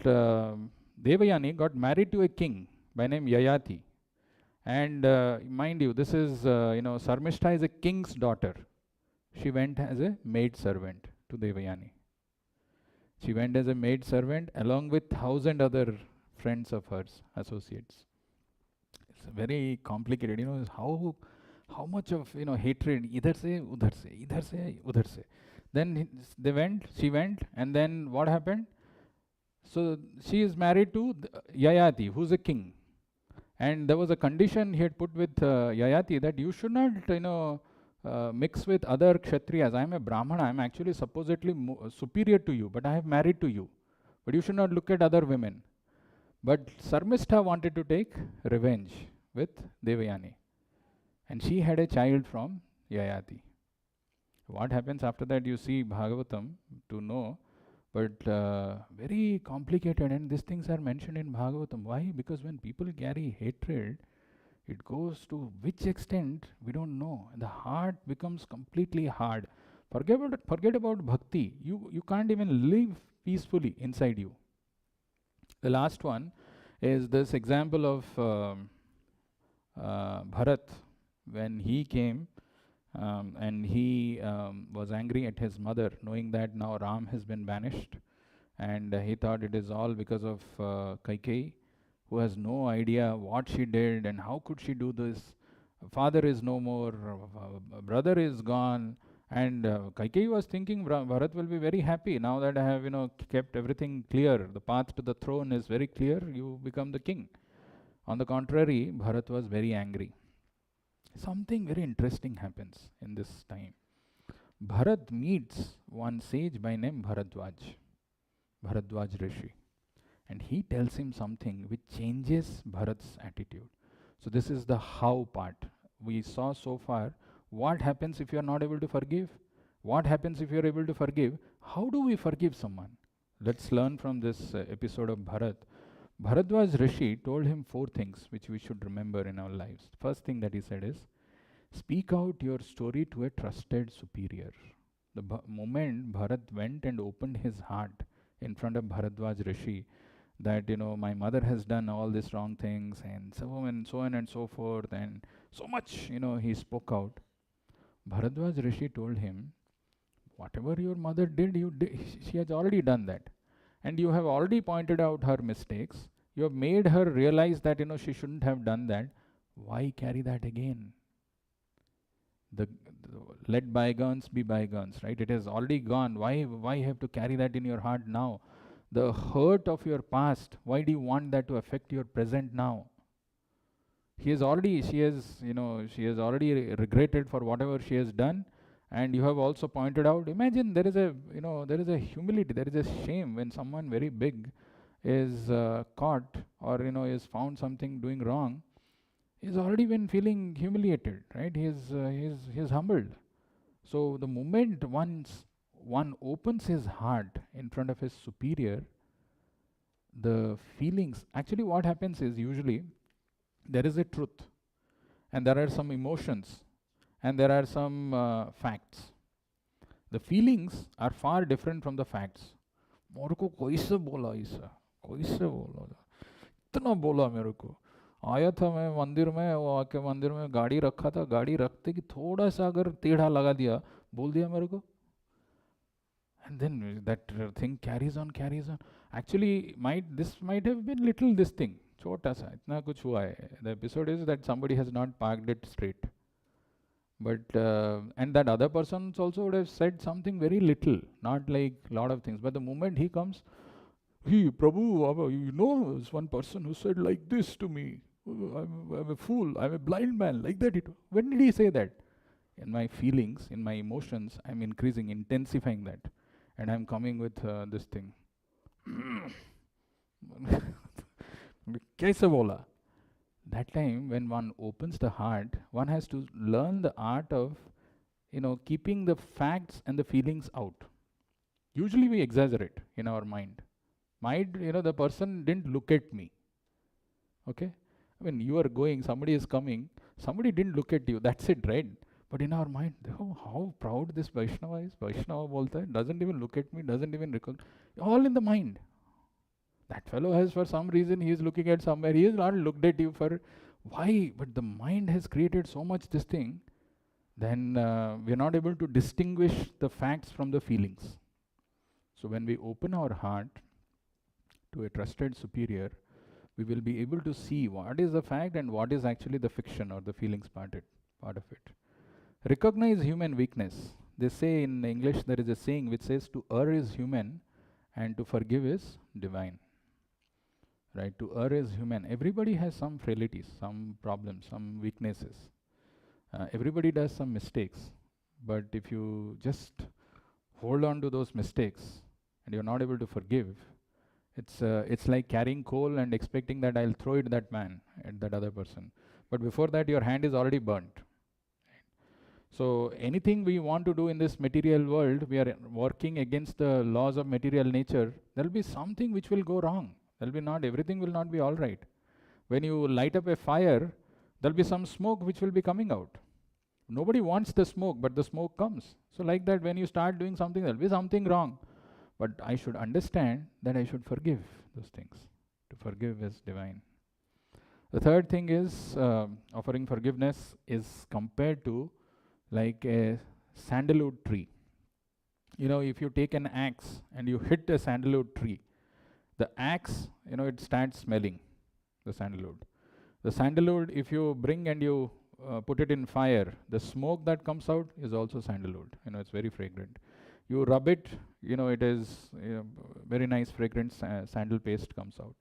Devayani got married to a king by name Yayati. And mind you, this is, Sarmishtha is a king's daughter. She went as a maid servant to Devayani. She went as a maid servant along with 1,000 other friends of hers, associates. It's very complicated, how much of, hatred, idhar se, udhar se, idhar se, udhar se. Then she went, and then what happened? So she is married to Yayati, who's a king. And there was a condition he had put with Yayati that you should not, mix with other Kshatriyas. I am a Brahmana, I am actually supposedly superior to you, but I have married to you. But you should not look at other women. But Sarmistha wanted to take revenge with Devayani. And she had a child from Yayati. What happens after that, you see Bhagavatam to know, but very complicated, and these things are mentioned in Bhagavatam. Why? Because when people carry hatred, it goes to which extent we don't know. The heart becomes completely hard. Forget about bhakti. You can't even live peacefully inside you. The last one is this example of Bharat, when he came and he was angry at his mother, knowing that now Ram has been banished, and he thought it is all because of Kaikeyi, who has no idea what she did and how could she do this. Father is no more, brother is gone, and Kaikeyi was thinking Bharat will be very happy now that I have kept everything clear. The path to the throne is very clear. You become the king. On the contrary, Bharat was very angry. Something very interesting happens in this time. Bharat meets one sage by name Bharadwaj Rishi, and he tells him something which changes Bharat's attitude. So this is the how part. We saw so far what happens if you are not able to forgive, what happens if you are able to forgive, how do we forgive someone. Let's learn from this episode of Bharat. Bharadwaj Rishi told him 4 things which we should remember in our lives. First thing that he said is, speak out your story to a trusted superior. The moment Bharat went and opened his heart in front of Bharadwaj Rishi, that my mother has done all these wrong things and so on and so forth, and so much he spoke out. Bharadwaj Rishi told him, whatever your mother did, she has already done that, and you have already pointed out her mistakes. You have made her realize that she shouldn't have done that. Why carry that again? Let bygones be bygones, right? It has already gone. Why have to carry that in your heart now? The hurt of your past, why do you want that to affect your present now? She has already regretted for whatever she has done, and you have also pointed out. Imagine there is a humility, there is a shame when someone very big is caught or is found something doing wrong. He's already been feeling humiliated, right? He's humbled. So the moment one opens his heart in front of his superior, the feelings, actually what happens is, usually there is a truth and there are some emotions and there are some facts. The feelings are far different from the facts. मेरे को कैसे बोला ऐसा, कैसे बोला, इतना बोला मेरे को. आया था मैं मंदिर में, वो आके मंदिर में गाड़ी रखा था, गाड़ी रखते कि थोड़ा सा अगर टेढ़ा लगा दिया, बोल दिया मेरे को. And then that thing carries on. Actually, this might have been little this thing, छोटा सा, इतना कुछ हुआ है. The episode is that somebody has not parked it straight. But and that other person also would have said something very little, not like lot of things. But the moment he comes, hey Prabhu, there's one person who said like this to me. I'm a fool, I'm a blind man, like that. When did he say that? In my feelings, in my emotions, I'm increasing, intensifying that. And I'm coming with this thing. Kaise bola? That time when one opens the heart, one has to learn the art of keeping the facts and the feelings out. Usually we exaggerate in our mind. The person didn't look at me. Okay? I mean, you are going, somebody is coming, somebody didn't look at you, that's it, right? But in our mind, oh, how proud this Vaishnava is. Vaishnava bolta hai, doesn't even look at me, doesn't even recall. All in the mind. That fellow has, for some reason, he is looking at somewhere, he has not looked at you for why? But the mind has created so much this thing, then we are not able to distinguish the facts from the feelings. So when we open our heart to a trusted superior, we will be able to see what is the fact and what is actually the fiction or the feelings part of it. Recognize human weakness. They say in English, there is a saying which says, to err is human and to forgive is divine. Right? To err is human. Everybody has some frailties, some problems, some weaknesses. Everybody does some mistakes. But if you just hold on to those mistakes and you're not able to forgive, It's like carrying coal and expecting that I'll throw it that man at that other person. But before that, your hand is already burnt. So anything we want to do in this material world, we are working against the laws of material nature. There will be something which will go wrong. There will be not everything will not be all right. When you light up a fire, there will be some smoke which will be coming out. Nobody wants the smoke, but the smoke comes. So like that, when you start doing something, there will be something wrong. But I should understand that I should forgive those things. To forgive is divine. The third thing is offering forgiveness is compared to like a sandalwood tree. You know, if you take an axe and you hit a sandalwood tree, the axe, it starts smelling, the sandalwood. The sandalwood, if you bring and you put it in fire, the smoke that comes out is also sandalwood. It's very fragrant. You rub it, it is very nice fragrance, sandal paste comes out.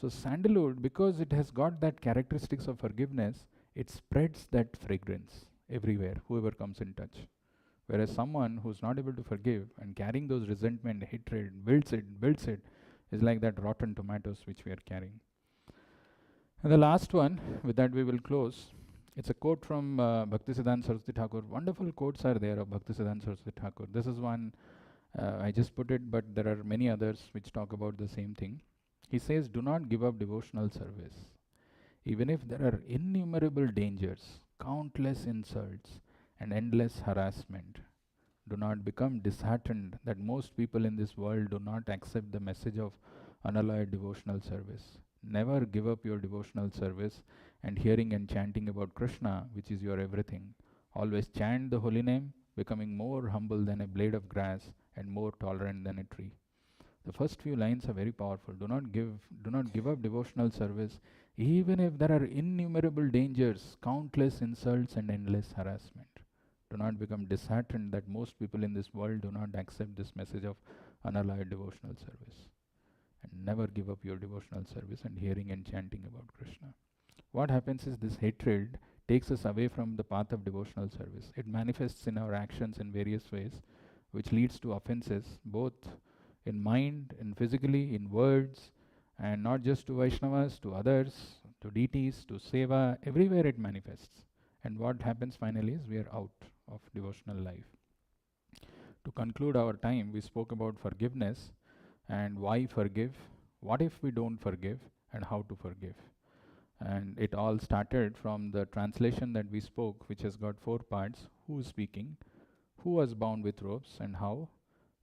So sandalwood, because it has got that characteristics of forgiveness, it spreads that fragrance everywhere, whoever comes in touch. Whereas someone who's not able to forgive and carrying those resentment, hatred, builds it, is like that rotten tomatoes which we are carrying. And the last one, with that we will close. It's a quote from Bhaktisiddhanta Saraswati Thakur. Wonderful quotes are there of Bhaktisiddhanta Saraswati Thakur. This is one, I just put it, but there are many others which talk about the same thing. He says, do not give up devotional service. Even if there are innumerable dangers, countless insults, and endless harassment, do not become disheartened that most people in this world do not accept the message of unalloyed devotional service. Never give up your devotional service and hearing and chanting about Krishna, which is your everything. Always chant the holy name, becoming more humble than a blade of grass and more tolerant than a tree. The first few lines are very powerful. Do not give up devotional service, even if there are innumerable dangers, countless insults and endless harassment. Do not become disheartened that most people in this world do not accept this message of unalloyed devotional service. And never give up your devotional service and hearing and chanting about Krishna. What happens is this hatred takes us away from the path of devotional service. It manifests in our actions in various ways, which leads to offenses, both in mind, in physically, in words, and not just to Vaishnavas, to others, to deities, to seva, everywhere it manifests. And what happens finally is we are out of devotional life. To conclude our time, we spoke about forgiveness and why forgive, what if we don't forgive, and how to forgive. And it all started from the translation that we spoke, which has got 4 parts. Who is speaking, who was bound with ropes, and how,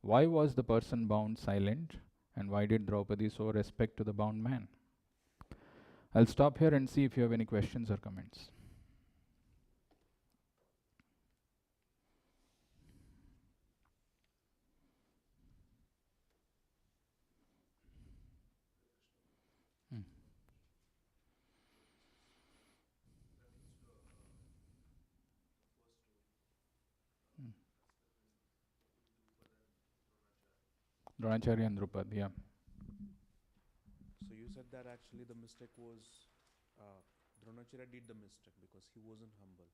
why was the person bound silent, and why did Draupadi show respect to the bound man. I'll stop here and see if you have any questions or comments. Dronacharya and Drupad, yeah. So you said that actually the mistake was Dronacharya did the mistake because he wasn't humble.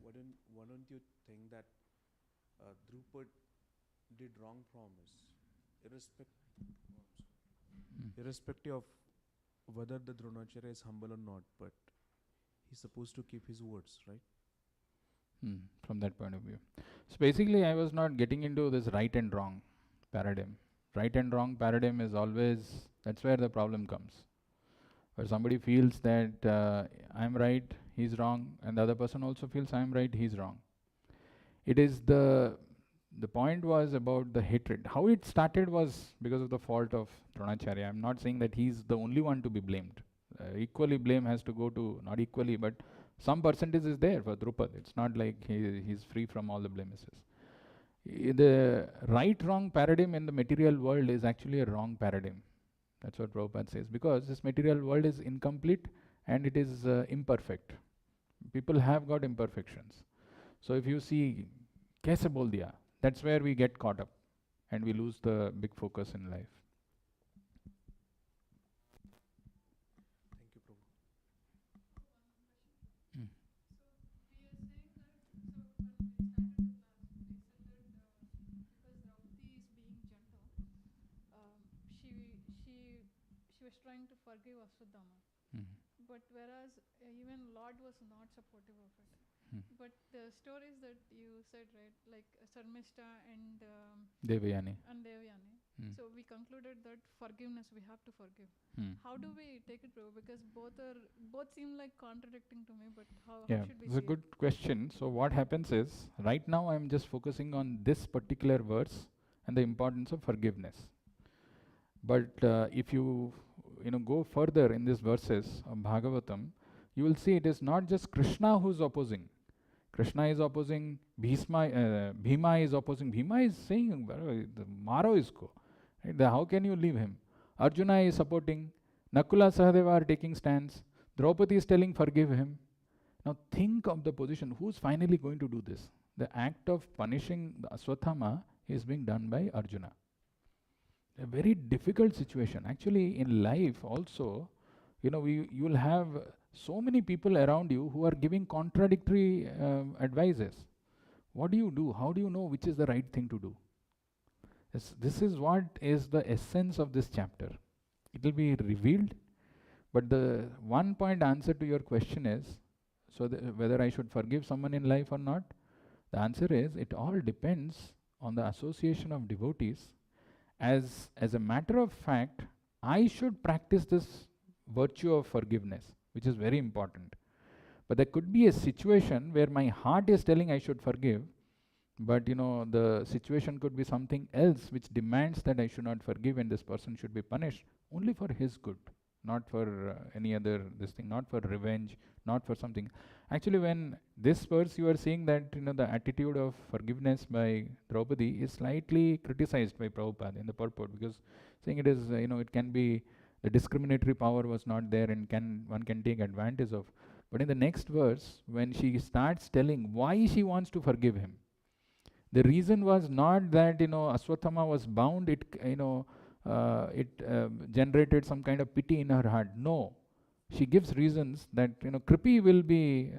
Why don't you think that Drupad did wrong promise, irrespective of whether the Dronacharya is humble or not, but he's supposed to keep his words, right? From that point of view. So basically I was not getting into this right and wrong paradigm. Right and wrong paradigm is always, that's where the problem comes. Where somebody feels that I'm right, he's wrong, and the other person also feels I'm right, he's wrong. It is the point was about the hatred. How it started was because of the fault of Dronacharya. I'm not saying that he's the only one to be blamed. Equally blame has to go to, not equally, but some percentage is there for Drupad. It's not like he's free from all the blemishes. The right-wrong paradigm in the material world is actually a wrong paradigm. That's what Prabhupada says, because this material world is incomplete and it is imperfect. People have got imperfections. So if you see, kaise bol diya, that's where we get caught up and we lose the big focus in life. Thank you, Prabhu. She she was trying to forgive Ashwadhama. Hmm. But whereas even Lord was not supportive of it. But the stories that you said, right, like Sarmishta and Devayani. Devyani. So we concluded that forgiveness, we have to forgive. How do we take it, Prabhu? Because both seem like contradicting to me, but how should we It's a see good question. So what happens is, right now I'm just focusing on this particular verse and the importance of forgiveness. But if you go further in these verses of Bhagavatam, you will see it is not just Krishna who's opposing. Krishna is opposing, Bhima is opposing. Bhima is saying, Maro isko. Right? How can you leave him? Arjuna is supporting. Nakula, Sahadeva are taking stands. Draupadi is telling, forgive him. Now think of the position. Who's finally going to do this? The act of punishing the Aswathama is being done by Arjuna. A very difficult situation. Actually, in life also, you will have so many people around you who are giving contradictory advices. What do you do? How do you know which is the right thing to do? This is what is the essence of this chapter. It will be revealed, but the one point answer to your question is, whether I should forgive someone in life or not, the answer is, it all depends on the association of devotees. As a matter of fact, I should practice this virtue of forgiveness, which is very important. But there could be a situation where my heart is telling I should forgive, but the situation could be something else which demands that I should not forgive and this person should be punished only for his good, not for any other this thing, not for revenge, not for something. Actually, when this verse you are seeing that the attitude of forgiveness by Draupadi is slightly criticized by Prabhupada in the purport, because saying it is it can be the discriminatory power was not there and one can take advantage of. But in the next verse, when she starts telling why she wants to forgive him, the reason was not that Aswathama was bound. It generated some kind of pity in her heart. No, she gives reasons that Kripi will be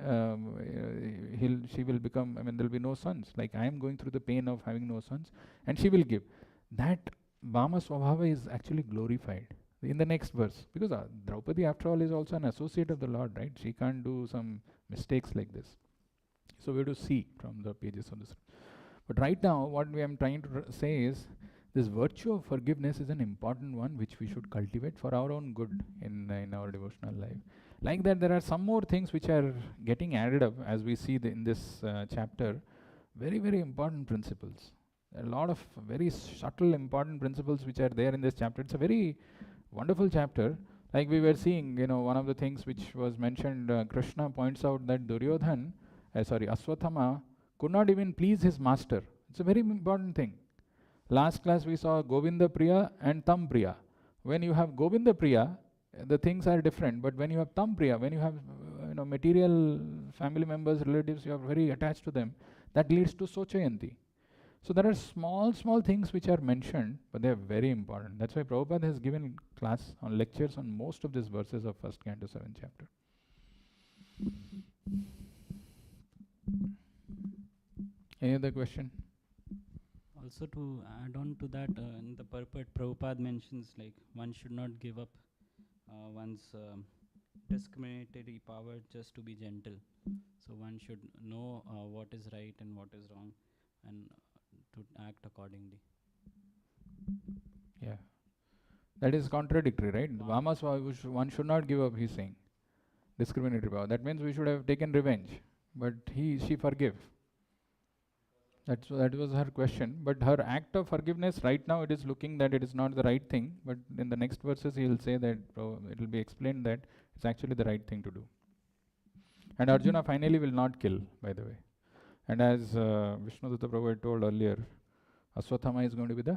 she will become. There will be no sons. Like I am going through the pain of having no sons, and she will give. That Vama Swabhava is actually glorified in the next verse, because Draupadi after all is also an associate of the Lord, right? She can't do some mistakes like this. So we have to see from the pages of this. But right now what we am trying to say is, this virtue of forgiveness is an important one which we should cultivate for our own good in our devotional life. Like that, there are some more things which are getting added up as we see in this chapter. Very, very important principles. There are a lot of very subtle important principles which are there in this chapter. It's a very wonderful chapter. Like we were seeing, one of the things which was mentioned, Krishna points out that Aswathama could not even please his master. It's a very important thing. Last class we saw Govinda Priya and Tam Priya. When you have Govinda Priya, the things are different. But when you have Tam Priya, when you have material family members, relatives, you are very attached to them, that leads to Sochayanti. So there are small things which are mentioned, but they are very important. That's why Prabhupada has given class on lectures on most of these verses of 1st Canto 7th chapter. Any other question? Also to add on to that, in the purport, Prabhupada mentions like one should not give up one's discriminatory power just to be gentle. So one should know what is right and what is wrong, and to act accordingly. Yeah. That is contradictory, right? One should not give up, he's saying. Discriminatory power. That means we should have taken revenge. But she forgave. That was her question. But her act of forgiveness, right now it is looking that it is not the right thing. But in the next verses he will say that it will be explained that it's actually the right thing to do. And Arjuna finally will not kill, by the way. And as Vishnudutta Prabhu had told earlier, Aswathama is going to be the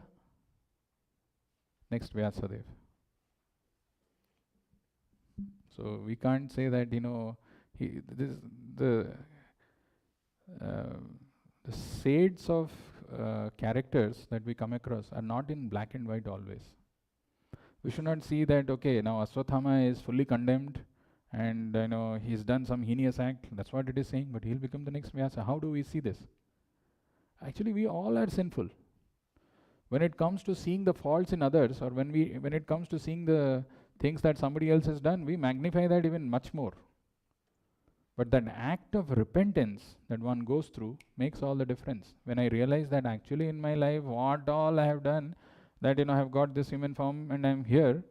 next Vyasadeva. So we can't say that the shades of characters that we come across are not in black and white always. We should not see that now Aswathama is fully condemned and he's done some heinous act. That's what it is saying, but he'll become the next Vyasa. How do we see this? Actually, we all are sinful. When it comes to seeing the faults in others, or when it comes to seeing the things that somebody else has done, we magnify that even much more. But that act of repentance that one goes through makes all the difference. When I realize that actually in my life, what all I have done, that I have got this human form and I'm here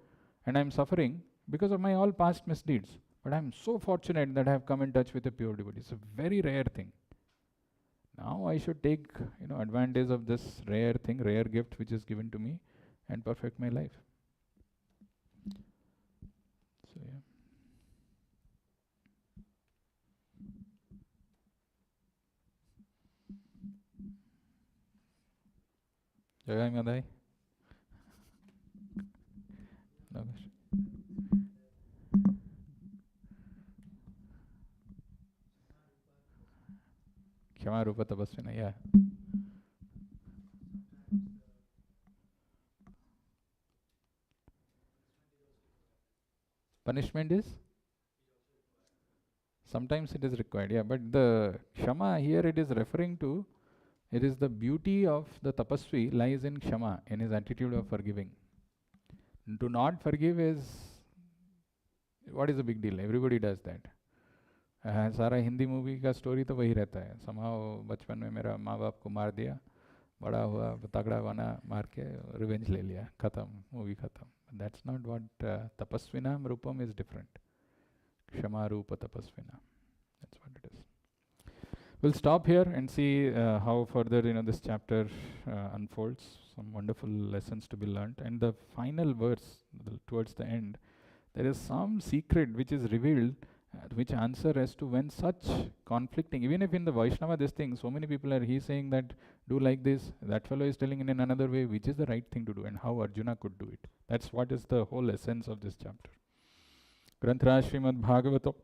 and I'm suffering because of my all past misdeeds. But I'm so fortunate that I have come in touch with a pure devotee. It's a very rare thing. Now I should take advantage of this rare thing, rare gift which is given to me, and perfect my life. So yeah. Jai Madai. Kshama Rupa Tapasvina, yeah. Punishment is? Sometimes it is required, yeah. But the Kshama here it is referring to, it is the beauty of the Tapasvi lies in Kshama, in his attitude of forgiving. To not forgive is, what is the big deal? Everybody does that. सारा Hindi movie का story तो वही रहता है. Somehow बचपन में मेरा माँ बाप को मार दिया, बड़ा हुआ तगड़ा बना, मार के रिवेंज ले लिया, खत्म, मूवी खत्म. That's not what tapasvinam rupam is different. Kshama rupa tapasvina. That's what it is. We'll stop here and see how further this chapter unfolds. Some wonderful lessons to be learnt. And the final verse, towards the end, there is some secret which is revealed, which answer as to when such conflicting, even if in the Vaishnava this thing, so many people are, he's saying that do like this, that fellow is telling in another way, which is the right thing to do, and how Arjuna could do it. That's what is the whole essence of this chapter. Granthra Srimad Bhagavatam